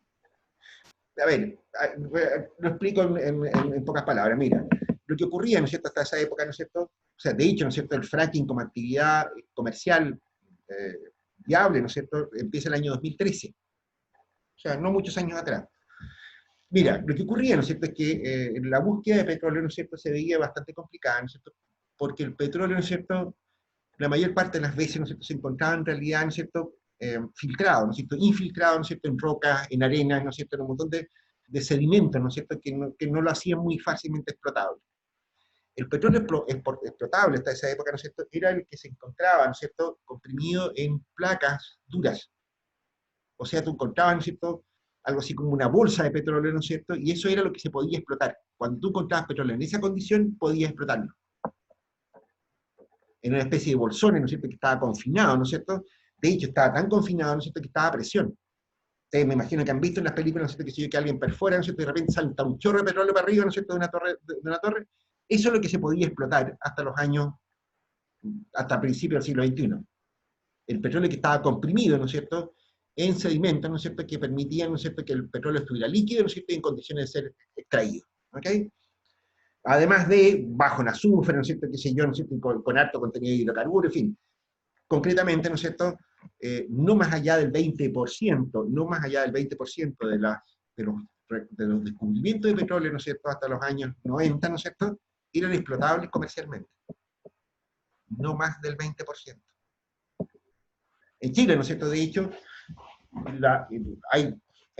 A ver, lo explico en pocas palabras. Mira, lo que ocurría, ¿no es cierto?, hasta esa época, ¿no es cierto?, o sea, de hecho, ¿no es cierto?, el fracking como actividad comercial viable, ¿no es cierto?, empieza el año 2013. O sea, no muchos años atrás. Mira, lo que ocurría, ¿no es cierto?, es que la búsqueda de petróleo, ¿no es cierto?, se veía bastante complicada, ¿no es cierto?, porque el petróleo, ¿no es cierto?, la mayor parte de las veces, ¿no es cierto?, se encontraba en realidad, ¿no es cierto?, filtrado, ¿no es cierto?, infiltrado, ¿no es cierto?, en rocas, en arenas, ¿no es cierto?, en un montón de sedimentos, ¿no es cierto?, que no lo hacían muy fácilmente explotable. El petróleo explotable hasta esa época, ¿no es cierto?, era el que se encontraba, ¿no es cierto?, comprimido en placas duras. O sea, tú encontrabas, ¿no es cierto?, algo así como una bolsa de petróleo, ¿no es cierto?, y eso era lo que se podía explotar. Cuando tú encontrabas petróleo en esa condición, podías explotarlo. En una especie de bolsones, ¿no es cierto?, que estaba confinado, ¿no es cierto? De hecho, estaba tan confinado, ¿no es cierto?, que estaba a presión. Ustedes me imagino que han visto en las películas, ¿no es cierto?, que si que alguien perfora, ¿no es cierto?, y de repente salta un chorro de petróleo para arriba, ¿no es cierto?, de una torre, Eso es lo que se podía explotar hasta los años, hasta principios del siglo XXI. El petróleo que estaba comprimido, ¿no es cierto?, en sedimentos, ¿no es cierto?, que permitían, ¿no es cierto?, que el petróleo estuviera líquido, ¿no es cierto?, y en condiciones de ser extraído. ¿Ok? Además de bajo en azufre, ¿no es cierto?, qué sé yo, ¿no es cierto?, con alto contenido de hidrocarburos, en fin. Concretamente, ¿no es cierto?, no más allá del 20%, no más allá del 20% de los descubrimientos de petróleo, ¿no es cierto?, hasta los años 90, ¿no es cierto?, eran explotables comercialmente. No más del 20%. En Chile, ¿no es cierto?, de hecho, hay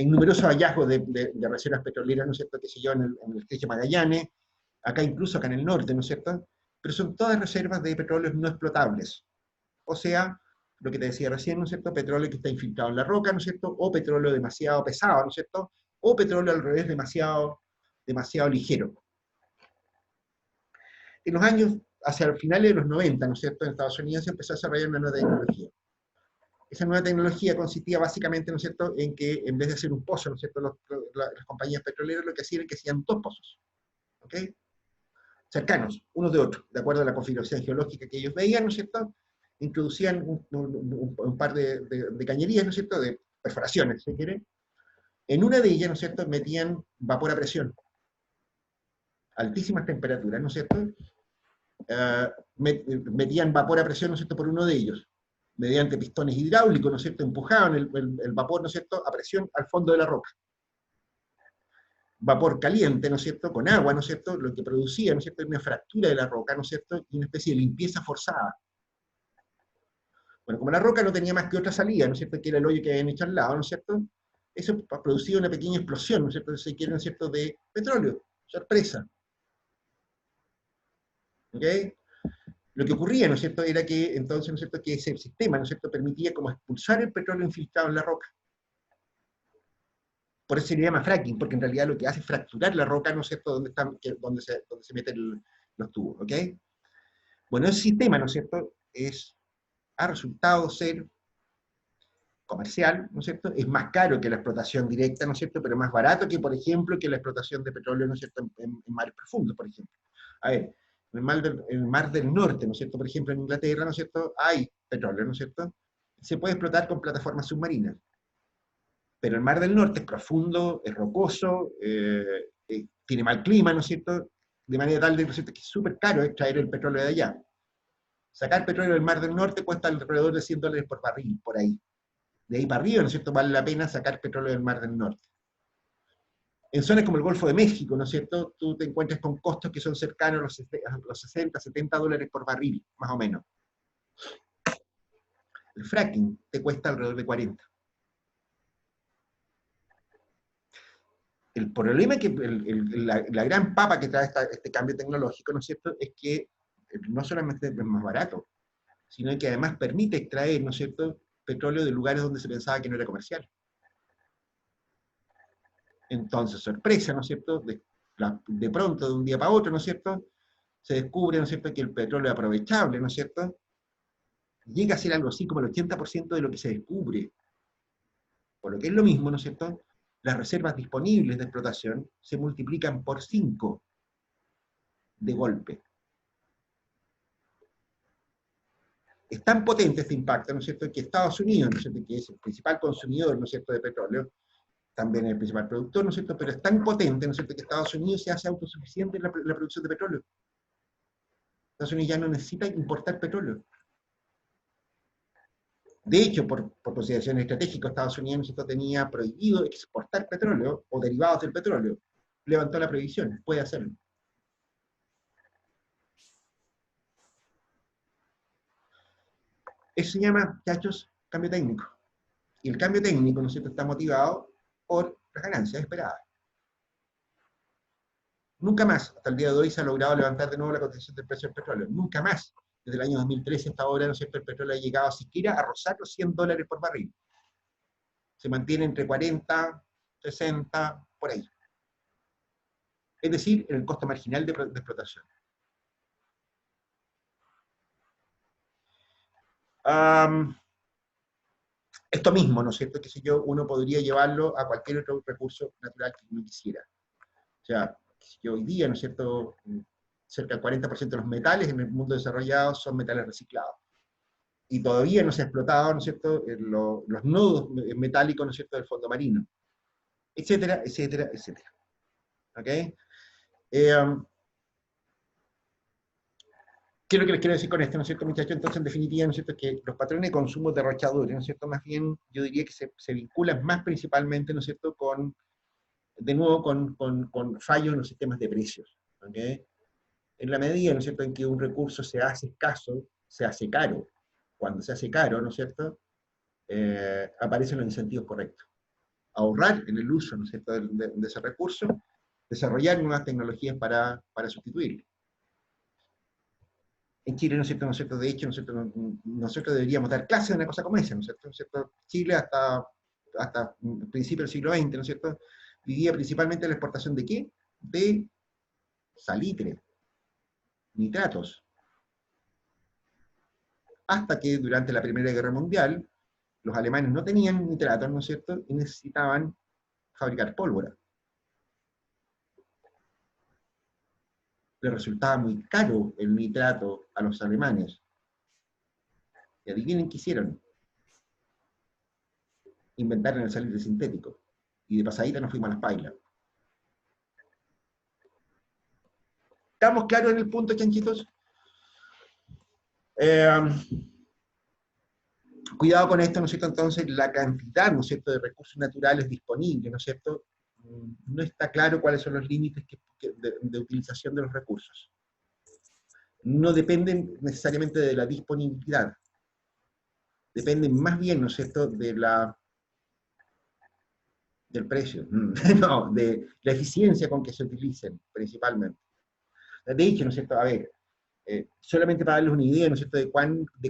numerosos hallazgos de reservas petroleras, ¿no es cierto?, qué sé yo, en el estrecho Magallanes, acá en el norte, ¿no es cierto?, pero son todas reservas de petróleos no explotables. O sea, lo que te decía recién, ¿no es cierto?, petróleo que está infiltrado en la roca, ¿no es cierto?, o petróleo demasiado pesado, ¿no es cierto?, o petróleo al revés demasiado ligero. En los años, hacia el finales de los 90, ¿no es cierto?, en Estados Unidos se empezó a desarrollar una nueva tecnología. Esa nueva tecnología consistía básicamente, ¿no es cierto?, en que en vez de hacer un pozo, ¿no es cierto?, las compañías petroleras lo que hacían es que hacían dos pozos, ¿ok?, cercanos, unos de otros, de acuerdo a la configuración geológica que ellos veían, ¿no es cierto?, introducían un par de cañerías, ¿no es cierto?, de perforaciones, si quiere. En una de ellas, ¿no es cierto?, metían vapor a presión, altísimas temperaturas, ¿no es cierto?, metían vapor a presión, ¿no es cierto?, por uno de ellos, mediante pistones hidráulicos, ¿no es cierto?, empujaban el vapor, ¿no es cierto?, a presión al fondo de la roca. Vapor caliente, ¿no es cierto?, con agua, ¿no es cierto?, lo que producía, ¿no es cierto?, una fractura de la roca, ¿no es cierto?, y una especie de limpieza forzada. Bueno, como la roca no tenía más que otra salida, ¿no es cierto?, que era el hoyo que habían hecho al lado, ¿no es cierto?, eso producía una pequeña explosión, ¿no es cierto?, si quieren, ¿no es cierto?, de petróleo. Sorpresa. ¿Ok? Lo que ocurría, ¿no es cierto?, era que entonces, ¿no es cierto?, que ese sistema, ¿no es cierto?, permitía como expulsar el petróleo infiltrado en la roca. Por eso se le llama fracking, porque en realidad lo que hace es fracturar la roca, ¿no es cierto?, donde se meten los tubos, ¿ok? Bueno, ese sistema, ¿no es cierto?, ha resultado ser comercial, ¿no es cierto?, es más caro que la explotación directa, ¿no es cierto?, pero más barato que, por ejemplo, que la explotación de petróleo, ¿no es cierto?, en mares profundos, por ejemplo. A ver, en el mar del Norte, ¿no es cierto?, por ejemplo, en Inglaterra, ¿no es cierto?, hay petróleo, ¿no es cierto?, se puede explotar con plataformas submarinas. Pero el mar del Norte es profundo, es rocoso, tiene mal clima, ¿no es cierto?, de manera tal de, ¿no es cierto?, que es súper caro extraer el petróleo de allá. Sacar petróleo del mar del Norte cuesta alrededor de $100 por barril, por ahí. De ahí para arriba, ¿no es cierto?, vale la pena sacar petróleo del mar del Norte. En zonas como el Golfo de México, ¿no es cierto?, tú te encuentras con costos que son cercanos a los 60, $70 por barril, más o menos. El fracking te cuesta alrededor de 40. El problema es que la gran papa que trae este cambio tecnológico, ¿no es cierto?, es que no solamente es más barato, sino que además permite extraer, ¿no es cierto?, petróleo de lugares donde se pensaba que no era comercial. Entonces, sorpresa, ¿no es cierto?, de pronto, de un día para otro, ¿no es cierto?, se descubre, ¿no es cierto?, que el petróleo es aprovechable, ¿no es cierto?, llega a ser algo así como el 80% de lo que se descubre. Por lo que es lo mismo, ¿no es cierto?, las reservas disponibles de explotación se multiplican por 5 de golpe. Es tan potente este impacto, ¿no es cierto?, que Estados Unidos, ¿no es cierto?, que es el principal consumidor, ¿no es cierto?, de petróleo, también el principal productor, ¿no es cierto?, pero es tan potente, ¿no es cierto?, que Estados Unidos se hace autosuficiente en la producción de petróleo. Estados Unidos ya no necesita importar petróleo. De hecho, por consideraciones estratégicas, Estados Unidos, ¿no es cierto?, tenía prohibido exportar petróleo o derivados del petróleo. Levantó la prohibición, puede hacerlo. Eso se llama, muchachos, cambio técnico. Y el cambio técnico, ¿no es cierto?, está motivado por las ganancias esperadas. Nunca más, hasta el día de hoy, se ha logrado levantar de nuevo la cotización del precio del petróleo. Nunca más. Desde el año 2013 hasta ahora, ¿no es cierto?, el petróleo ha llegado siquiera a rozar los $100 por barril. Se mantiene entre 40, 60, por ahí. Es decir, en el costo marginal de explotación. Esto mismo, ¿no es cierto?, que si yo, uno podría llevarlo a cualquier otro recurso natural que uno quisiera. O sea, que hoy día, ¿no es cierto?, cerca del 40% de los metales en el mundo desarrollado son metales reciclados. Y todavía no se ha explotado, ¿no es cierto?, los nodos metálicos, ¿no es cierto?, del fondo marino. Etcétera, etcétera, etcétera. ¿Ok? ¿Qué es lo que les quiero decir con esto, ¿no es cierto, muchachos? Entonces, en definitiva, ¿no es cierto?, que los patrones de consumo derrochadores, ¿no es cierto?, más bien, yo diría que se vinculan más principalmente, ¿no es cierto?, de nuevo, con fallos en los sistemas de precios. ¿Ok? En la medida, ¿no es cierto?, en que un recurso se hace escaso, se hace caro. Cuando se hace caro, ¿no es cierto?, aparecen los incentivos correctos. Ahorrar en el uso, ¿no es cierto?, de ese recurso, desarrollar nuevas tecnologías para sustituirlo. En Chile, ¿no es cierto? ¿No es cierto? De hecho, ¿no es cierto?, nosotros deberíamos dar clases de una cosa como esa, ¿no es cierto? ¿No es cierto? Chile hasta el principio del siglo XX, ¿no es cierto?, vivía principalmente la exportación ¿de qué? De salitre, nitratos. Hasta que durante la Primera Guerra Mundial los alemanes no tenían nitratos, ¿no es cierto?, y necesitaban fabricar pólvora. Les resultaba muy caro el nitrato a los alemanes. Y adivinen qué hicieron. Inventaron el salitre sintético. Y de pasadita nos fuimos a las pailas. ¿Estamos claros en el punto, chanchitos? Cuidado con esto, ¿no es cierto? Entonces, la cantidad, ¿no es cierto?, de recursos naturales disponibles, ¿no es cierto? No está claro cuáles son los límites de utilización de los recursos. No dependen necesariamente de la disponibilidad. Dependen más bien, ¿no es cierto?, del precio. No, de la eficiencia con que se utilicen, principalmente. De hecho, ¿no es cierto? A ver, solamente para darles una idea, ¿no es cierto?, de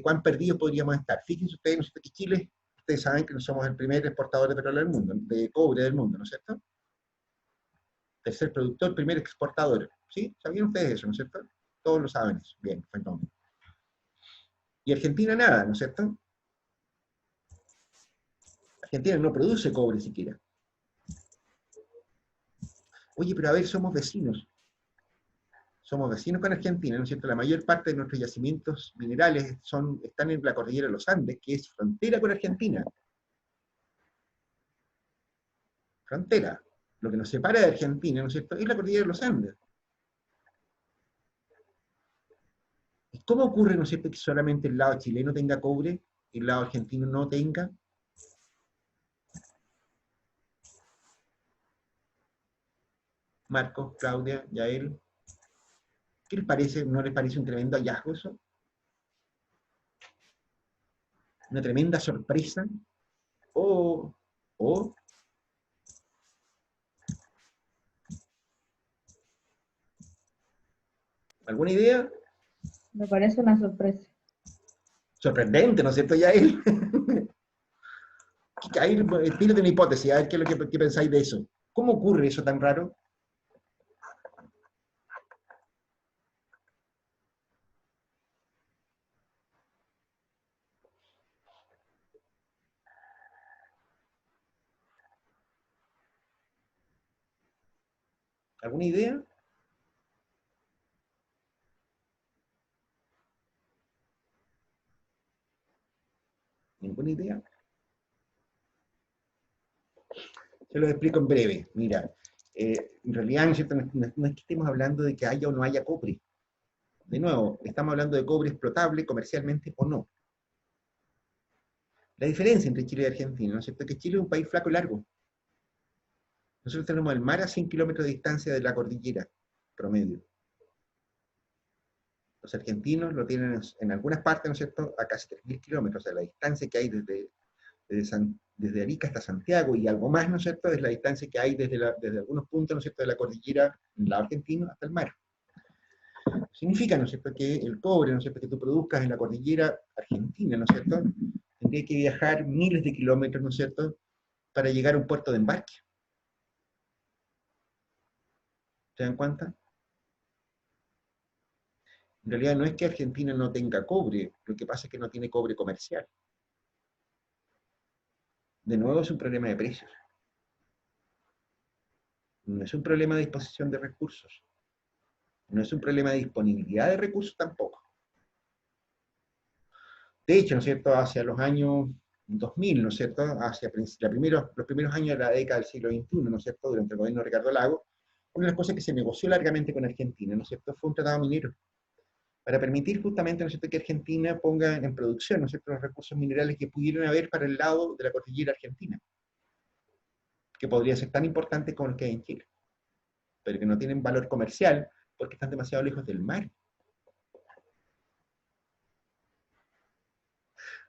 cuán perdidos podríamos estar. Fíjense ustedes, ¿no es cierto?, que Chile, ustedes saben que no somos el primer exportador de petróleo del mundo, de cobre del mundo, ¿no es cierto? Tercer productor, primer exportador. ¿Sí? ¿Sabían ustedes eso, no es cierto? Todos lo saben eso. Bien, fenómeno. Y Argentina nada, ¿no es cierto? Argentina no produce cobre siquiera. Oye, pero a ver, somos vecinos. Somos vecinos con Argentina, ¿no es cierto? La mayor parte de nuestros yacimientos minerales están en la cordillera de los Andes, que es frontera con Argentina. Frontera. Lo que nos separa de Argentina, ¿no es cierto?, es la cordillera de los Andes. ¿Y cómo ocurre, ¿no es cierto?, que solamente el lado chileno tenga cobre y el lado argentino no tenga? Marcos, Claudia, Yael, ¿qué les parece? ¿No les parece un tremendo hallazgo eso? ¿Una tremenda sorpresa? ¿O alguna idea? Me parece una sorpresa. Sorprendente, ¿no es cierto, Yael? Ahí tírate una hipótesis, a ver qué pensáis de eso. ¿Cómo ocurre eso tan raro? ¿Alguna idea? ¿Ninguna idea? Se lo explico en breve. Mira, en realidad, ¿no es cierto?, no es que estemos hablando de que haya o no haya cobre. De nuevo, estamos hablando de cobre explotable comercialmente o no. La diferencia entre Chile y Argentina, ¿no es cierto?, es que Chile es un país flaco y largo. Nosotros tenemos el mar a 100 kilómetros de distancia de la cordillera, promedio. Los argentinos lo tienen en algunas partes, ¿no es cierto?, a casi 3.000 kilómetros. O sea, la distancia que hay desde Arica hasta Santiago y algo más, ¿no es cierto?, es la distancia que hay desde algunos puntos, ¿no es cierto?, de la cordillera en el lado argentino hasta el mar. Significa, ¿no es cierto?, que el cobre, ¿no es cierto?, que tú produzcas en la cordillera argentina, ¿no es cierto?, tendría que viajar miles de kilómetros, ¿no es cierto?, para llegar a un puerto de embarque. ¿Se dan cuenta? En realidad no es que Argentina no tenga cobre, lo que pasa es que no tiene cobre comercial. De nuevo es un problema de precios. No es un problema de disposición de recursos. No es un problema de disponibilidad de recursos tampoco. De hecho, ¿no es cierto?, hacia los años 2000, ¿no es cierto?, hacia los primeros años de la década del siglo XXI, ¿no es cierto?, durante el gobierno de Ricardo Lagos, una de las cosas que se negoció largamente con Argentina, ¿no es cierto?, fue un tratado minero, para permitir justamente, ¿no es cierto?, que Argentina ponga en producción, ¿no es cierto?, los recursos minerales que pudieran haber para el lado de la cordillera argentina, que podría ser tan importantes como los que hay en Chile, pero que no tienen valor comercial porque están demasiado lejos del mar.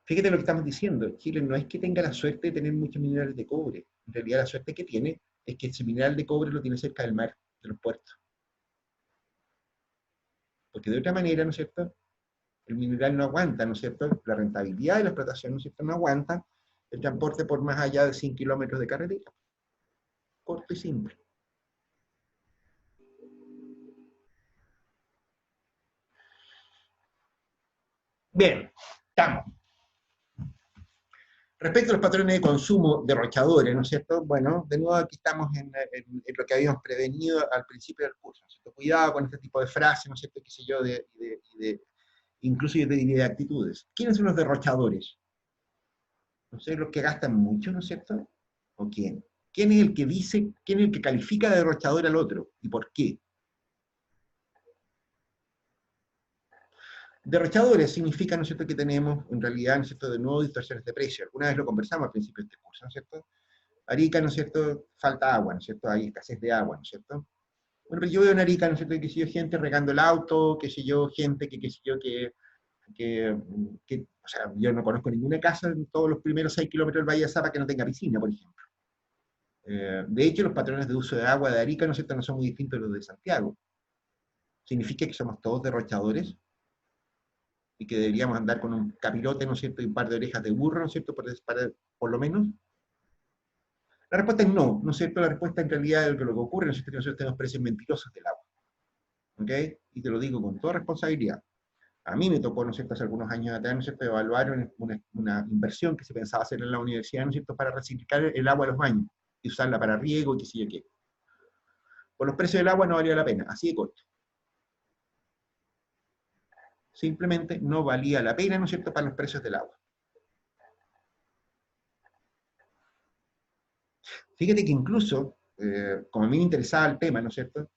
Fíjate lo que estamos diciendo, Chile no es que tenga la suerte de tener muchos minerales de cobre, en realidad la suerte que tiene es que ese mineral de cobre lo tiene cerca del mar, de los puertos. Porque de otra manera, ¿no es cierto?, el mineral no aguanta, ¿no es cierto?, la rentabilidad de la explotación, ¿no es cierto?, no aguanta el transporte por más allá de 100 kilómetros de carretera. Corto y simple. Bien, estamos. Respecto a los patrones de consumo derrochadores, ¿no es cierto? Bueno, de nuevo aquí estamos en lo que habíamos prevenido al principio del curso, ¿no es cierto? Cuidado con este tipo de frases, ¿no es cierto? Qué sé yo, incluso yo te diría de actitudes. ¿Quiénes son los derrochadores? ¿No sé, los que gastan mucho, ¿no es cierto? ¿O quién? ¿Quién es el que dice, quién es el que califica de derrochador al otro? ¿Y por qué? Derrochadores significa, ¿no es cierto?, que tenemos, en realidad, ¿no es cierto?, de nuevo distorsiones de precio. Alguna vez lo conversamos al principio de este curso, ¿no es cierto? Arica, ¿no es cierto?, falta agua, ¿no es cierto? Hay escasez de agua, ¿no es cierto? Bueno, pero yo veo en Arica, ¿no es cierto?, que sé yo, gente regando el auto, que sé yo, gente que sé yo, o sea, yo no conozco ninguna casa en todos los primeros 6 kilómetros del Valle de Zapa que no tenga piscina, por ejemplo. De hecho, los patrones de uso de agua de Arica, ¿no es cierto?, no son muy distintos de los de Santiago. ¿Significa que somos todos derrochadores? Y que deberíamos andar con un capirote, ¿no es cierto?, y un par de orejas de burro, ¿no es cierto?, por lo menos. La respuesta es no, ¿no es cierto? La respuesta en realidad es que lo que ocurre, ¿no es cierto?, que nosotros tenemos precios mentirosos del agua. ¿Ok? Y te lo digo con toda responsabilidad. A mí me tocó, ¿no es cierto?, hace algunos años atrás, ¿no es cierto?, evaluar una inversión que se pensaba hacer en la universidad, ¿no es cierto?, para reciclar el agua de los baños y usarla para riego y qué sé yo qué. Por los precios del agua no valía la pena, así de corto. Simplemente no valía la pena, ¿no es cierto?, para los precios del agua. Fíjate que incluso, como a mí me interesaba el tema, ¿no es cierto?,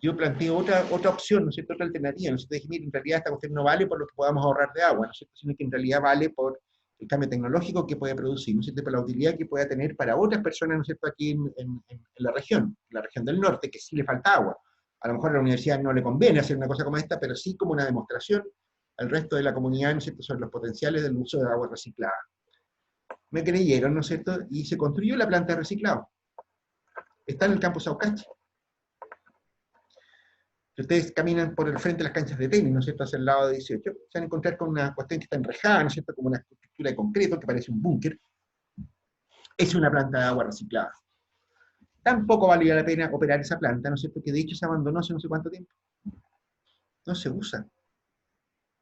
yo planteo otra opción, ¿no es cierto?, otra alternativa, ¿no es cierto? Dije, mira, en realidad esta cuestión no vale por lo que podamos ahorrar de agua, ¿no es cierto?, sino que en realidad vale por el cambio tecnológico que puede producir, ¿no es cierto?, por la utilidad que pueda tener para otras personas, ¿no es cierto?, aquí en la región del norte, que sí le falta agua. A lo mejor a la universidad no le conviene hacer una cosa como esta, pero sí como una demostración al resto de la comunidad, ¿no es cierto?, sobre los potenciales del uso de agua reciclada. Me creyeron, ¿no es cierto?, y se construyó la planta de reciclado. Está en el campus Aucache. Si ustedes caminan por el frente de las canchas de tenis, ¿no es cierto?, hacia el lado de 18, se van a encontrar con una cuestión que está enrejada, ¿no es cierto?, como una estructura de concreto que parece un búnker. Es una planta de agua reciclada. Tampoco valía la pena operar esa planta, ¿no es cierto?, que de hecho se abandonó hace no sé cuánto tiempo. No se usa.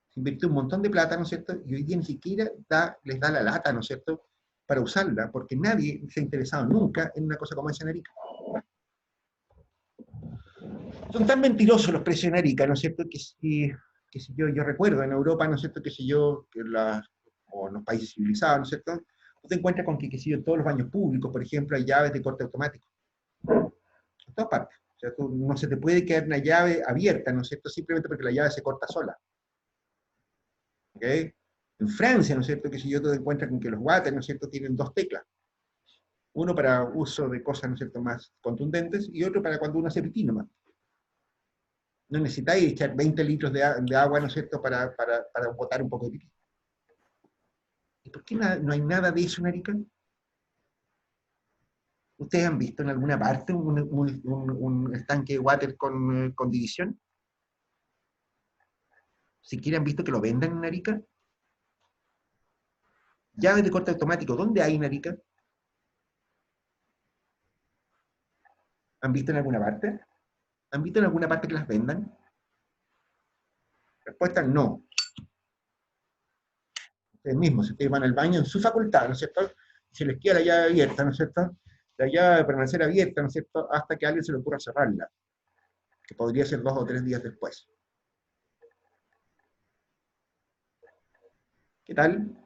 Se invirtió un montón de plata, ¿no es cierto?, y hoy día ni siquiera les da la lata, ¿no es cierto?, para usarla, porque nadie se ha interesado nunca en una cosa como esa en Arica. Son tan mentirosos los precios en Arica, ¿no es cierto?, que si yo recuerdo en Europa, ¿no es cierto?, que si yo, o en los países civilizados, ¿no es cierto?, tú te encuentras con que si yo, en todos los baños públicos, por ejemplo, hay llaves de corte automático. En todas partes. O sea, no se te puede quedar una llave abierta, ¿no es cierto?, simplemente porque la llave se corta sola. ¿Ok? En Francia, ¿no es cierto?, que si yo te encuentras con que los water, ¿no es cierto?, tienen 2 teclas. Uno para uso de cosas, ¿no es cierto?, más contundentes, y otro para cuando uno hace pipí nomás. No necesitáis echar 20 litros de agua, ¿no es cierto?, para botar un poco de pipí. ¿Y por qué no hay nada de eso en Arica? ¿Ustedes han visto en alguna parte un estanque de water con división? ¿Siquiera han visto que lo vendan en Arica? Llaves de corte automático, ¿dónde hay en Arica? ¿Han visto en alguna parte? ¿Han visto en alguna parte que las vendan? Respuesta no. Ustedes mismos, si ustedes van al baño en su facultad, ¿no es cierto?, y se les queda la llave abierta, ¿no es cierto?, la llave debe permanecer abierta, ¿no es cierto?, hasta que a alguien se le ocurra cerrarla, que podría ser 2 o 3 días después. ¿Qué tal?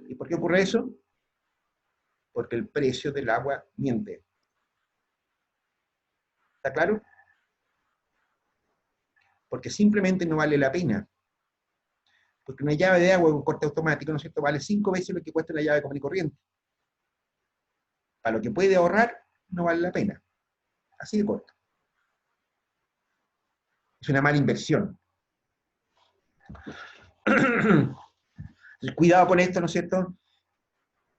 ¿Y por qué ocurre eso? Porque el precio del agua miente. ¿Está claro? Porque simplemente no vale la pena. Porque una llave de agua con corte automático, ¿no es cierto?, vale 5 veces lo que cuesta una llave común y corriente. Para lo que puede ahorrar, no vale la pena. Así de corto. Es una mala inversión. Cuidado con esto, ¿no es cierto?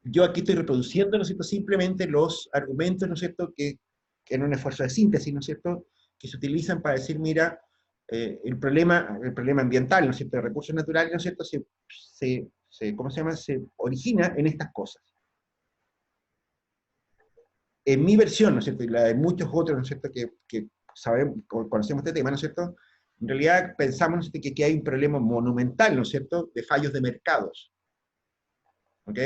Yo aquí estoy reproduciendo, ¿no es cierto?, simplemente los argumentos, ¿no es cierto?, que en un esfuerzo de síntesis, ¿no es cierto?, que se utilizan para decir, mira, el problema ambiental, ¿no es cierto?, de recursos naturales, ¿no es cierto?, ¿cómo se llama?, se origina en estas cosas. En mi versión, ¿no es cierto?, y la de muchos otros, ¿no es cierto?, que conocemos este tema, ¿no es cierto?, en realidad pensamos, ¿no es cierto?, que aquí hay un problema monumental, ¿no es cierto?, de fallos de mercados. ¿ok?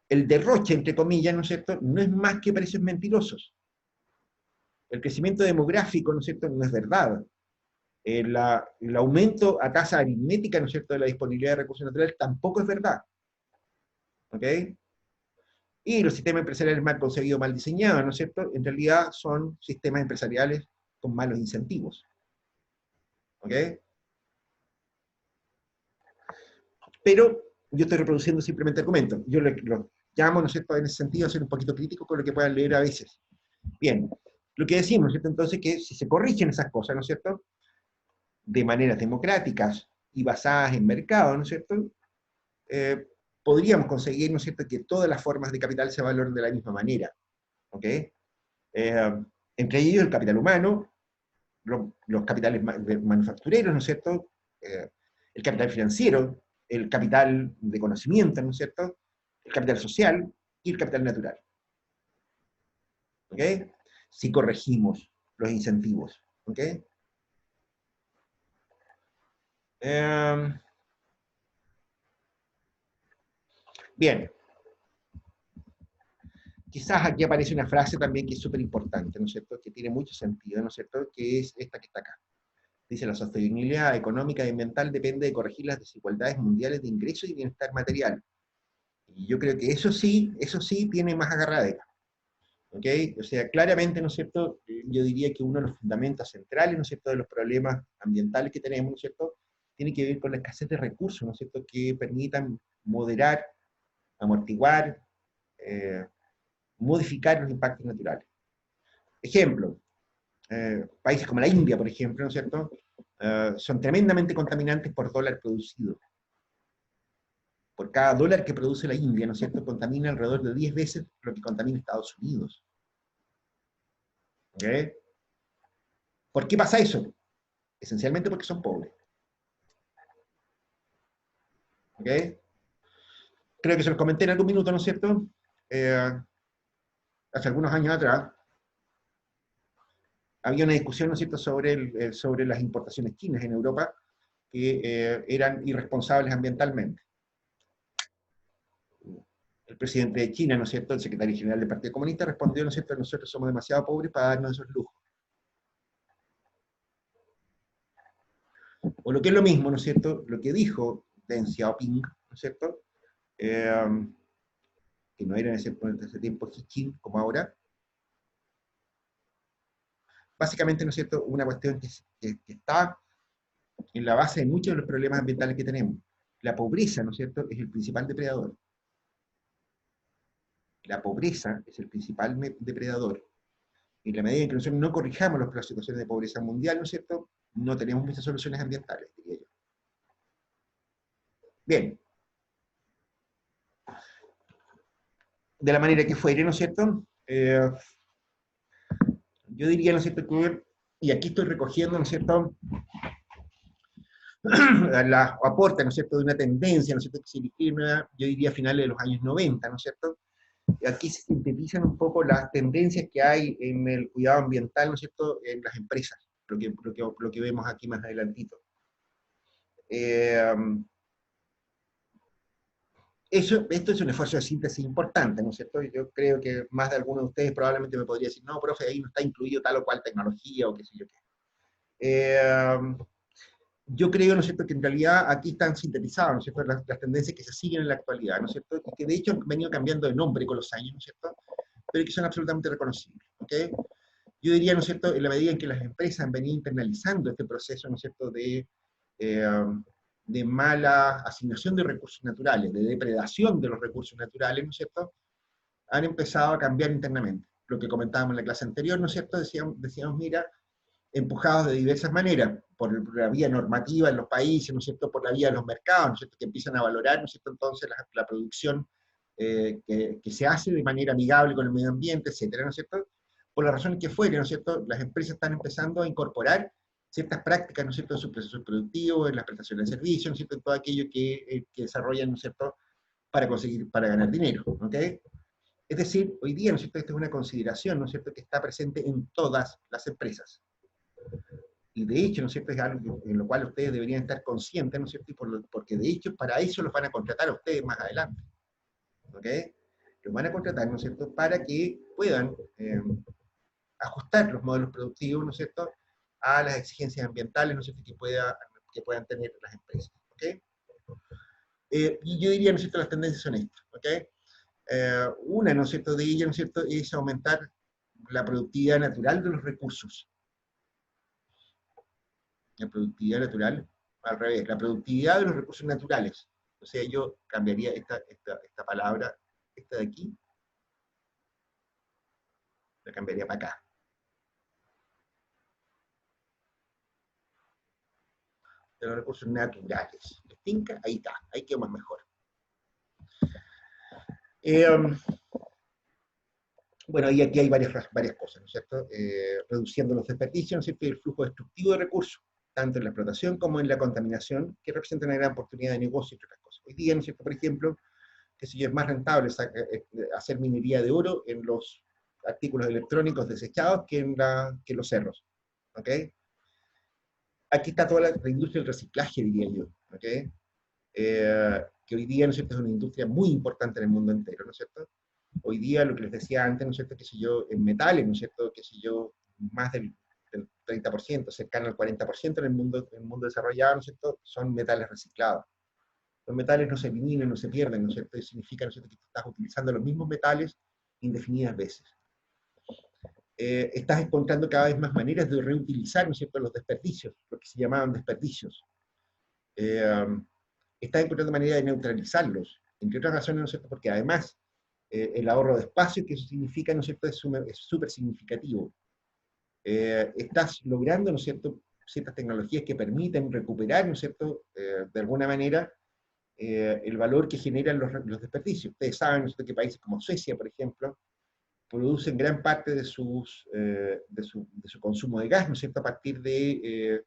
El derroche, entre comillas, ¿no es cierto?, no es más que precios mentirosos. El crecimiento demográfico, ¿no es cierto?, no es verdad. El aumento a tasa aritmética, ¿no es cierto?, de la disponibilidad de recursos naturales tampoco es verdad. ¿Ok? Y los sistemas empresariales mal concebidos, mal diseñados, ¿no es cierto?, en realidad son sistemas empresariales con malos incentivos. ¿Ok? Pero yo estoy reproduciendo simplemente argumentos. Yo lo llamo, ¿no es cierto?, en ese sentido, a ser un poquito crítico con lo que puedan leer a veces. Bien, lo que decimos, ¿no es cierto?, entonces, que si se corrigen esas cosas, ¿no es cierto?, de maneras democráticas y basadas en mercado, ¿no es cierto?, podríamos conseguir, ¿no es cierto?, que todas las formas de capital se valoren de la misma manera. ¿Ok? Entre ellos el capital humano, los capitales manufactureros, ¿no es cierto?, el capital financiero, el capital de conocimiento, ¿no es cierto?, el capital social y el capital natural. ¿Ok? Si corregimos los incentivos. ¿Ok? Bien. Quizás aquí aparece una frase también que es súper importante, ¿no es cierto?, que tiene mucho sentido, ¿no es cierto?, que es esta que está acá. Dice: la sostenibilidad económica y ambiental depende de corregir las desigualdades mundiales de ingresos y bienestar material. Y yo creo que eso sí tiene más agarradera. ¿Ok? O sea, claramente, ¿no es cierto?, yo diría que uno de los fundamentos centrales, ¿no es cierto?, de los problemas ambientales que tenemos, ¿no es cierto?, tiene que ver con la escasez de recursos, ¿no es cierto?, que permitan moderar, amortiguar, modificar los impactos naturales. Ejemplo, países como la India, por ejemplo, ¿no es cierto?, son tremendamente contaminantes por dólar producido. Por cada dólar que produce la India, ¿no es cierto?, contamina alrededor de 10 veces lo que contamina Estados Unidos. ¿Ok? ¿Por qué pasa eso? Esencialmente porque son pobres. ¿Ok? Creo que se los comenté en algún minuto, ¿no es cierto? Hace algunos años atrás, había una discusión, ¿no es cierto?, sobre las importaciones chinas en Europa, que eran irresponsables ambientalmente. El presidente de China, ¿no es cierto?, el secretario general del Partido Comunista, respondió, ¿no es cierto?, nosotros somos demasiado pobres para darnos esos lujos. O lo que es lo mismo, ¿no es cierto?, lo que dijo Deng Xiaoping, ¿no es cierto?, que no era en ese tiempo Xi Jinping como ahora. Básicamente, ¿no es cierto?, una cuestión que está en la base de muchos de los problemas ambientales que tenemos. La pobreza, ¿no es cierto?, es el principal depredador. La pobreza es el principal depredador. Y en la medida en que nosotros no corrijamos las situaciones de pobreza mundial, ¿no es cierto?, no tenemos muchas soluciones ambientales, diría yo. Bien. De la manera que fuere, ¿no es cierto?, yo diría, ¿no es cierto?, que, y aquí estoy recogiendo, ¿no es cierto?, los aportes, ¿no es cierto?, de una tendencia, ¿no es cierto?, que se origina, yo diría, a finales de los años 90, ¿no es cierto?, aquí se sintetizan un poco las tendencias que hay en el cuidado ambiental, ¿no es cierto?, en las empresas, lo que vemos aquí más adelantito. Esto es un esfuerzo de síntesis importante, ¿no es cierto? Yo creo que más de alguno de ustedes probablemente me podría decir: no, profe, ahí no está incluido tal o cual tecnología o qué sé yo qué. Yo creo, ¿no es cierto?, que en realidad aquí están sintetizadas, ¿no es cierto?, las tendencias que se siguen en la actualidad, ¿no es cierto?, y que de hecho han venido cambiando de nombre con los años, ¿no es cierto?, pero que son absolutamente reconocibles. ¿Ok? Yo diría, ¿no es cierto?, en la medida en que las empresas han venido internalizando este proceso, ¿no es cierto?, de mala asignación de recursos naturales, de depredación de los recursos naturales, ¿no es cierto?, han empezado a cambiar internamente. Lo que comentábamos en la clase anterior, ¿no es cierto?, decíamos, mira, empujados de diversas maneras, por la vía normativa en los países, ¿no es cierto?, por la vía de los mercados, ¿no es cierto?, que empiezan a valorar, ¿no es cierto?, entonces la producción que se hace de manera amigable con el medio ambiente, etcétera, ¿no es cierto?, por las razones que fueren, ¿no es cierto?, las empresas están empezando a incorporar ciertas prácticas, ¿no es cierto?, en sus procesos productivos, en las prestaciones de servicios, ¿no es cierto?, en todo aquello que desarrollan, ¿no es cierto?, para ganar dinero, ¿ok? Es decir, hoy día, ¿no es cierto?, esta es una consideración, ¿no es cierto?, que está presente en todas las empresas. y de hecho, ¿no es cierto?, es algo en lo cual ustedes deberían estar conscientes, ¿no es cierto?, porque de hecho para eso los van a contratar a ustedes más adelante, ¿ok? Los van a contratar, ¿no es cierto?, para que puedan ajustar los modelos productivos, ¿no es cierto?, a las exigencias ambientales, ¿no es cierto?, que puedan tener las empresas, ¿ok? Y yo diría, ¿no es cierto?, las tendencias son estas, ¿ok? Una, ¿no es cierto?, de ellas, ¿no es cierto?, es aumentar la productividad natural de los recursos. La productividad natural, al revés, la productividad de los recursos naturales. O sea, yo cambiaría esta palabra, esta de aquí, la cambiaría para acá. De los recursos naturales. ¿Les tinca? Ahí está, ahí quedó más mejor. Bueno, y aquí hay varias cosas, ¿no es cierto? Reduciendo los desperdicios, ¿no es cierto? Y el flujo destructivo de recursos, tanto en la explotación como en la contaminación, que representan una gran oportunidad de negocio, entre otras cosas. Hoy día, ¿no es cierto?, por ejemplo, que si es más rentable hacer minería de oro en los artículos electrónicos desechados que en los cerros, ¿ok? Aquí está toda la industria del reciclaje, diría yo, ¿ok? Que hoy día, ¿no es cierto?, es una industria muy importante en el mundo entero, ¿no es cierto? Hoy día, lo que les decía antes, ¿no es cierto?, que si yo, en metales, ¿no es cierto?, que si yo, más del 30%, cercano al 40% en el mundo desarrollado, ¿no es cierto?, son metales reciclados. Los metales no se eliminan, no se pierden, ¿no es cierto?, y significa, ¿no es cierto?, que estás utilizando los mismos metales indefinidas veces. Estás encontrando cada vez más maneras de reutilizar, ¿no es cierto?, los desperdicios, lo que se llamaban desperdicios. Estás encontrando maneras de neutralizarlos, entre otras razones, ¿no es cierto?, porque además el ahorro de espacio que eso significa, ¿no es cierto?, es súper significativo. Estás logrando, ¿no es cierto?, ciertas tecnologías que permiten recuperar, ¿no es cierto?, de alguna manera, el valor que generan los desperdicios. Ustedes saben, ¿no es cierto?, que países como Suecia, por ejemplo, producen gran parte de su consumo de gas, ¿no es cierto?, a partir de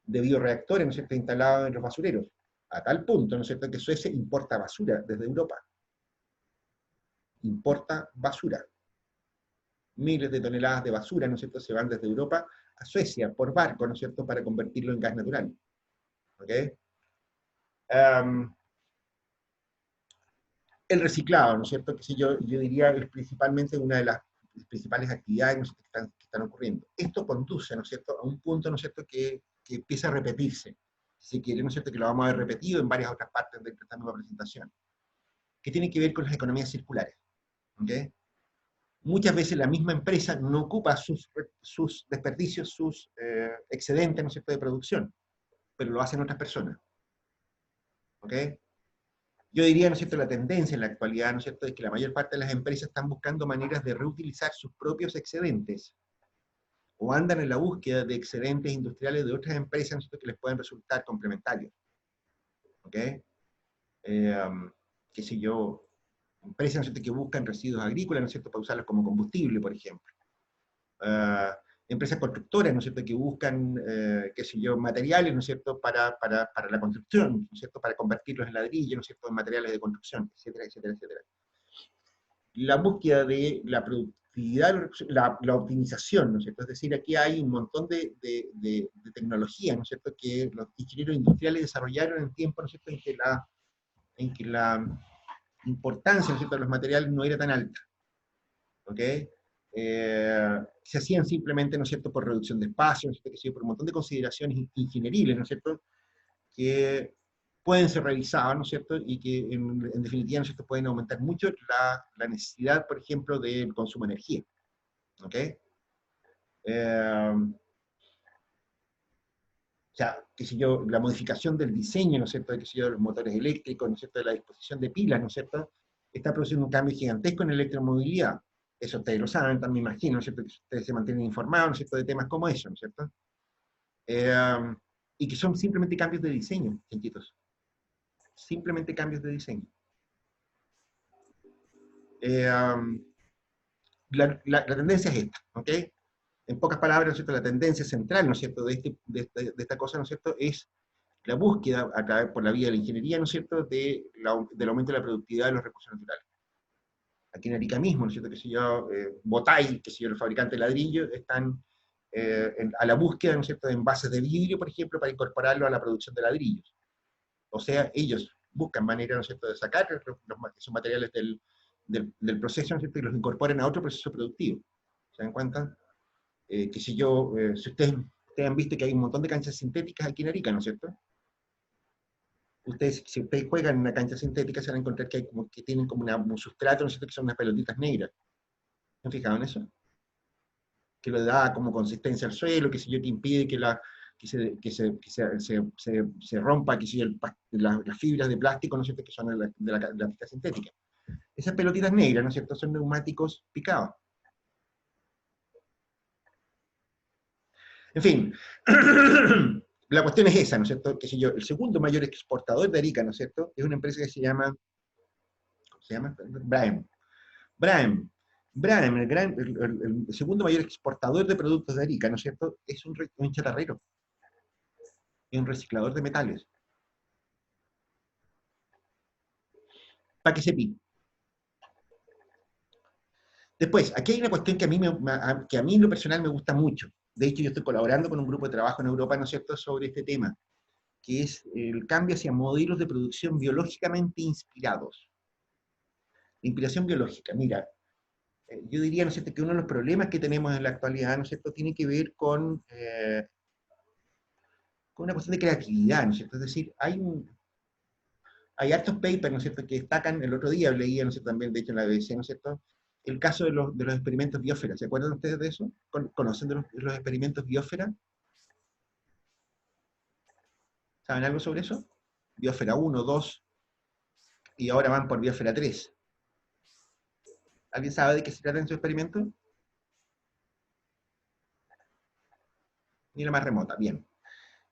bioreactores, ¿no es cierto?, instalados en los basureros. A tal punto, ¿no es cierto?, que Suecia importa basura desde Europa. Importa basura. Miles de toneladas de basura, ¿no es cierto?, se van desde Europa a Suecia por barco, ¿no es cierto?, para convertirlo en gas natural. ¿Ok? El reciclado, ¿no es cierto?, que yo diría es principalmente una de las principales actividades, ¿no es cierto?, que están ocurriendo. Esto conduce, ¿no es cierto?, a un punto, ¿no es cierto?, que empieza a repetirse. Si quiere, ¿no es cierto?, que lo vamos a ver repetido en varias otras partes de esta misma presentación, que tiene que ver con las economías circulares. ¿Ok? Muchas veces la misma empresa no ocupa sus desperdicios, sus excedentes, ¿no es cierto?, de producción, pero lo hacen otras personas. ¿Ok? Yo diría, ¿no es cierto?, la tendencia en la actualidad, ¿no es cierto?, es que la mayor parte de las empresas están buscando maneras de reutilizar sus propios excedentes, o andan en la búsqueda de excedentes industriales de otras empresas, ¿no es cierto?, que les pueden resultar complementarios. ¿Ok? Qué sé yo, empresas, ¿no es cierto?, que buscan residuos agrícolas, ¿no es cierto?, para usarlos como combustible, por ejemplo. Empresas constructoras, ¿no es cierto?, que buscan, qué sé yo, materiales, ¿no es cierto?, para la construcción, ¿no es cierto?, para convertirlos en ladrillo, ¿no es cierto?, en materiales de construcción, etcétera, etcétera, etcétera. La búsqueda de la productividad, la optimización, ¿no es cierto?, es decir, aquí hay un montón de tecnologías, ¿no es cierto?, que los ingenieros industriales desarrollaron en tiempo, ¿no es cierto?, en que la importancia, ¿no es cierto?, de los materiales no era tan alta. ¿Ok? Se hacían simplemente, ¿no es cierto?, por reducción de espacio, ¿no es cierto?, que sí, por un montón de consideraciones ingenieriles, ¿no es cierto?, que pueden ser revisadas, ¿no es cierto?, y que en definitiva, ¿no es cierto?, pueden aumentar mucho la necesidad, por ejemplo, del consumo de energía. ¿Ok? O sea, qué sé yo, la modificación del diseño, ¿no es cierto?, de, qué sé yo, de los motores eléctricos, ¿no es cierto?, de la disposición de pilas, ¿no es cierto?, está produciendo un cambio gigantesco en la electromovilidad. Eso ustedes lo saben, también me imagino, ¿no es cierto?, que ustedes se mantienen informados, ¿no es cierto?, de temas como eso, ¿no es cierto? Y que son simplemente cambios de diseño, chiquitos. Simplemente cambios de diseño. La tendencia es esta, ¿ok? En pocas palabras, ¿no es cierto?, la tendencia central, ¿no es cierto?, de esta cosa, ¿no es cierto?, es la búsqueda, a través por la vía de la ingeniería, ¿no es cierto?, del aumento de la productividad de los recursos naturales. Aquí en Arica mismo, ¿no es cierto?, que si yo, Botay, que si yo, los fabricantes de ladrillos, están a la búsqueda, ¿no es cierto?, de envases de vidrio, por ejemplo, para incorporarlo a la producción de ladrillos. O sea, ellos buscan maneras, ¿no es cierto?, de sacar esos materiales del proceso, ¿no es cierto?, y los incorporan a otro proceso productivo. ¿Se dan cuenta? Si ustedes han visto que hay un montón de canchas sintéticas aquí en Arica, ¿no es cierto? Si ustedes juegan en una cancha sintética, se van a encontrar que, que tienen como un sustrato, ¿no es cierto?, que son unas pelotitas negras. ¿Se han fijado en eso? Que le da como consistencia al suelo, que sé yo, que impide se rompa, que sé yo, las fibras de plástico, ¿no es cierto?, que son de la pista sintética. Esas pelotitas negras, ¿no es cierto?, son neumáticos picados. En fin, la cuestión es esa, ¿no es cierto?, que sé yo, el segundo mayor exportador de Arica, ¿no es cierto?, es una empresa que se llama, ¿cómo se llama? Braem. Braem, el segundo mayor exportador de productos de Arica, ¿no es cierto?, es un chatarrero, es un reciclador de metales. Para que sepi. Después, aquí hay una cuestión que a mí en lo personal me gusta mucho. De hecho, yo estoy colaborando con un grupo de trabajo en Europa, ¿no es cierto?, sobre este tema, que es el cambio hacia modelos de producción biológicamente inspirados. La inspiración biológica, mira, yo diría, ¿no es cierto?, que uno de los problemas que tenemos en la actualidad, ¿no es cierto?, tiene que ver con una cuestión de creatividad, ¿no es cierto? Es decir, hay hartos papers, ¿no es cierto?, que destacan, el otro día leía, ¿no es cierto?, también, de hecho en la BBC, ¿no es cierto?, el caso de los experimentos biosfera. ¿Se acuerdan ustedes de eso? ¿Conocen de los experimentos biosfera? ¿Saben algo sobre eso? Biosfera 1, 2, y ahora van por biosfera 3. ¿Alguien sabe de qué se trata en su experimento? Ni la más remota, bien.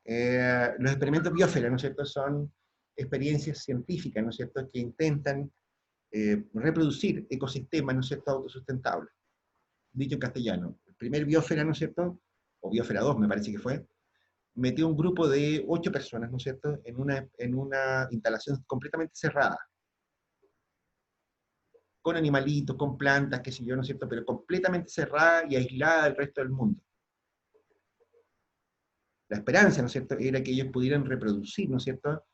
Los experimentos biosfera, ¿no es cierto?, son experiencias científicas, ¿no es cierto?, que intentan reproducir ecosistemas, ¿no es cierto?, autosustentables. Dicho en castellano. El primer biosfera, ¿no es cierto?, o biosfera 2 me parece que fue, metió un grupo de 8 personas, ¿no es cierto?, en una instalación completamente cerrada, con animalitos, con plantas, qué sé yo, ¿no es cierto?, pero completamente cerrada y aislada del resto del mundo. La esperanza, ¿no es cierto?, era que ellos pudieran reproducir, ¿no es cierto?,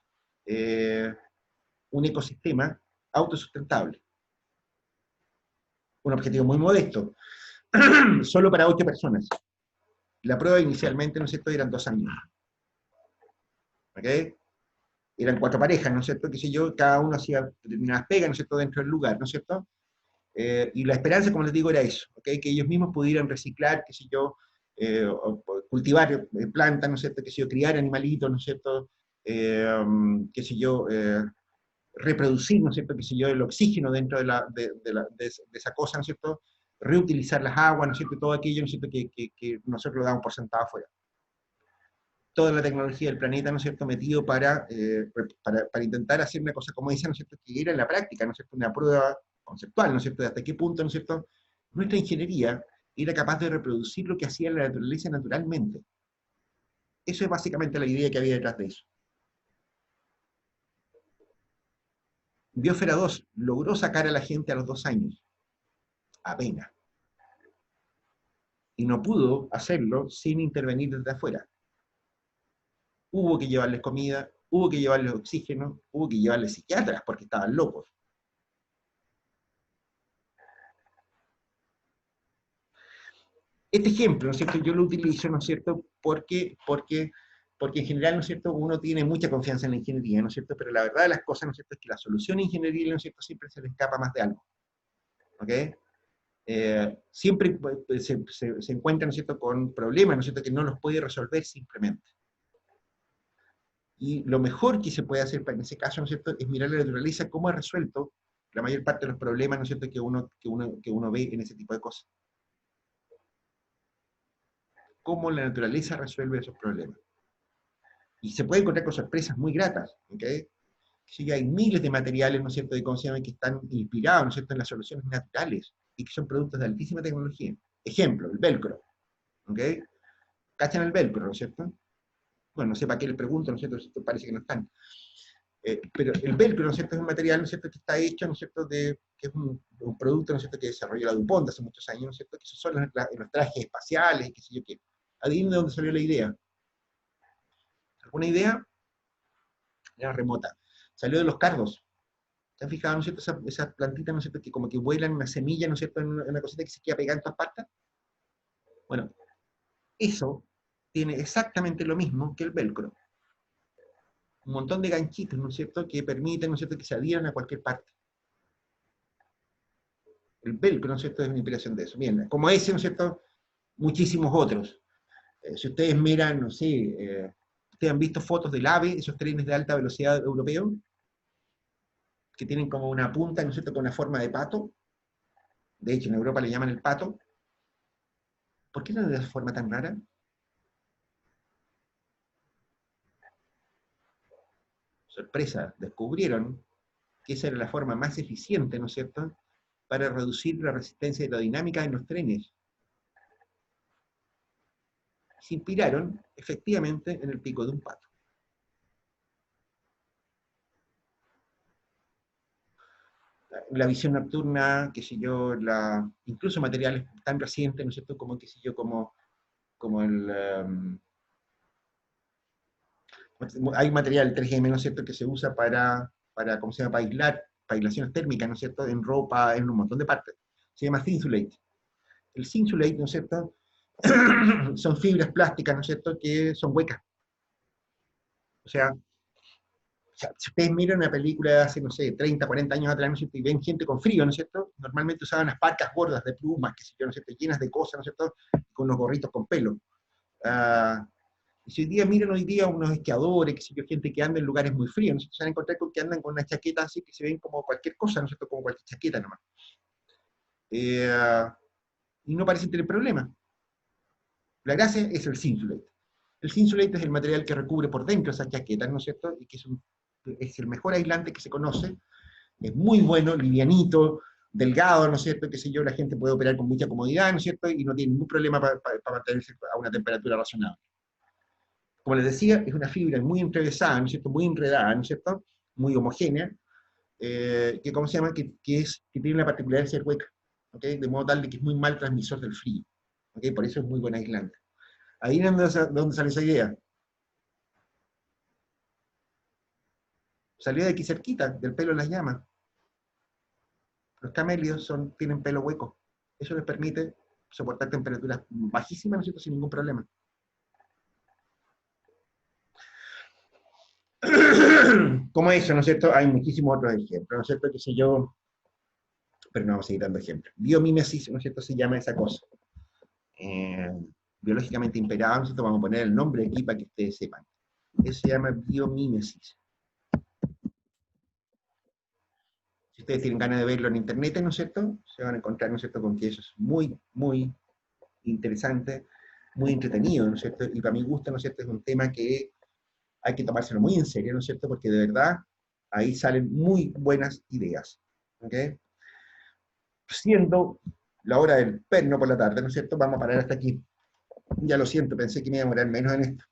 un ecosistema autosustentable. Un objetivo muy modesto, solo para 8 personas. La prueba inicialmente, ¿no es cierto?, eran 2 años. ¿Ok? Eran 4 parejas, ¿no es cierto?, qué sé yo, cada uno hacía determinadas pegas, ¿no es cierto?, dentro del lugar, ¿no es cierto? Y la esperanza, como les digo, era eso, ¿okay? Que ellos mismos pudieran reciclar, qué sé yo, cultivar plantas, ¿no es cierto?, qué sé yo, criar animalitos, ¿no es cierto?, qué sé yo, reproducir, ¿no es cierto?, qué sé yo, el oxígeno dentro de esa cosa, ¿no es cierto?, reutilizar las aguas, ¿no es cierto?, todo aquello, ¿no es cierto?, que nosotros lo damos por sentado afuera. Toda la tecnología del planeta, ¿no es cierto?, metido para intentar hacer una cosa como esa, ¿no es cierto?, que era en la práctica, ¿no es cierto?, una prueba conceptual, ¿no es cierto?, de hasta qué punto, ¿no es cierto?, nuestra ingeniería era capaz de reproducir lo que hacía la naturaleza naturalmente. Eso es básicamente la idea que había detrás de eso. Biosfera 2 logró sacar a la gente a los 2 años, apenas. Y no pudo hacerlo sin intervenir desde afuera. Hubo que llevarles comida, hubo que llevarles oxígeno, hubo que llevarles psiquiatras porque estaban locos. Este ejemplo, ¿no es cierto?, yo lo utilizo, ¿no es cierto?, porque en general, ¿no es cierto?, uno tiene mucha confianza en la ingeniería, ¿no es cierto?, pero la verdad de las cosas, ¿no es cierto?, es que la solución ingeniería, ¿no es cierto?, siempre se le escapa más de algo. ¿Ok? Siempre se encuentra, ¿no es cierto?, con problemas, ¿no es cierto?, que no los puede resolver simplemente. Y lo mejor que se puede hacer en ese caso, ¿no es cierto?, es mirar la naturaleza cómo ha resuelto la mayor parte de los problemas, ¿no es cierto?, que uno ve en ese tipo de cosas. Cómo la naturaleza resuelve esos problemas. Y se puede encontrar con sorpresas muy gratas, ¿ok? Sí, hay miles de materiales, ¿no es cierto?, de cómo se llama, que están inspirados, ¿no es cierto?, en las soluciones naturales y que son productos de altísima tecnología. Ejemplo, el velcro, ¿ok? ¿Cachan el velcro, no es cierto? Bueno, no sé para qué le pregunto, ¿no es cierto?, parece que no están. Pero el velcro, ¿no es cierto?, es un material, ¿no es cierto?, que está hecho, ¿no es cierto?, que es un producto, ¿no es cierto?, que desarrolló la DuPont hace muchos años, ¿no es cierto?, que esos son los trajes espaciales, qué sé yo qué. Adivinen de dónde salió la idea. ¿Alguna idea? Era remota. Salió de los cardos. ¿Se han fijado, no es cierto, esas plantitas, no es cierto, que como que vuelan una semilla, ¿no es cierto, en una cosita que se queda pegada en todas partes? Bueno, eso tiene exactamente lo mismo que el velcro. Un montón de ganchitos, ¿no es cierto?, que permiten, ¿no es cierto?, que se adhieran a cualquier parte. El velcro, ¿no es cierto?, es una inspiración de eso. Bien, como ese, ¿no es cierto?, muchísimos otros. Si ustedes miran, no sé, ustedes han visto fotos del AVE, esos trenes de alta velocidad europeos, que tienen como una punta, ¿no es cierto?, con una forma de pato. De hecho, en Europa le llaman el pato. ¿Por qué no de esa forma tan rara? Sorpresa, descubrieron que esa era la forma más eficiente, ¿no es cierto?, para reducir la resistencia aerodinámica en los trenes. Se inspiraron, efectivamente, en el pico de un pato. La visión nocturna, qué sé yo, incluso materiales tan recientes, ¿no es cierto?, como, qué sé yo, como el... hay material 3M, ¿no es cierto?, que se usa para ¿cómo se llama?, para aislar, para aislaciones térmicas, ¿no es cierto?, en ropa, en un montón de partes. Se llama Thinsulate. El Thinsulate, ¿no es cierto?, son fibras plásticas, ¿no es cierto?, que son huecas. O sea, si ustedes miran una película de hace, no sé, 30, 40 años atrás, ¿no es cierto?, y ven gente con frío, ¿no es cierto?, normalmente usaban las parcas gordas de plumas, que sé yo, ¿no es cierto?, llenas de cosas, ¿no es cierto?, con unos gorritos con pelo. Y si hoy día miran hoy día unos esquiadores, que sé yo, gente que anda en lugares muy fríos, ¿no es cierto?, se van a encontrar con que andan con una chaqueta así, que se ven como cualquier cosa, ¿no es cierto?, como cualquier chaqueta nomás. Y no parecen tener problemas. La gracia es el Thinsulate. El Thinsulate es el material que recubre por dentro esas chaquetas, ¿no es cierto?, y que es el mejor aislante que se conoce. Es muy bueno, livianito, delgado, ¿no es cierto?, qué sé yo, la gente puede operar con mucha comodidad, ¿no es cierto?, y no tiene ningún problema para mantenerse a una temperatura razonable. Como les decía, es una fibra muy entrevesada, ¿no es cierto?, muy enredada, ¿no es cierto?, muy homogénea, que, ¿cómo se llama?, que tiene la particularidad de ser hueca, ¿okay?, de modo tal de que es muy mal transmisor del frío, ¿okay?, por eso es muy buen aislante. Ahí es donde sale esa idea. Salió de aquí cerquita, del pelo en las llamas. Los camélidos tienen pelo hueco. Eso les permite soportar temperaturas bajísimas, ¿no es cierto?, sin ningún problema. Como eso, ¿no es cierto?, hay muchísimos otros ejemplos, ¿no es cierto?, qué sé yo, pero no vamos a seguir dando ejemplos. Biomímesis, ¿no es cierto?, se llama esa cosa. Biológicamente imperado, ¿no es cierto?, vamos a poner el nombre aquí para que ustedes sepan. Eso se llama biomímesis. Si ustedes tienen ganas de verlo en internet, ¿no es cierto?, se van a encontrar, ¿no es cierto?, con que eso es muy, muy interesante, muy entretenido, ¿no es cierto?, y para mi gusto, ¿no es cierto?, es un tema que hay que tomárselo muy en serio, ¿no es cierto?, porque de verdad ahí salen muy buenas ideas, ¿ok? Siendo la hora del perno por la tarde, ¿no es cierto?, vamos a parar hasta aquí. Ya lo siento, pensé que me iba a demorar menos en esto.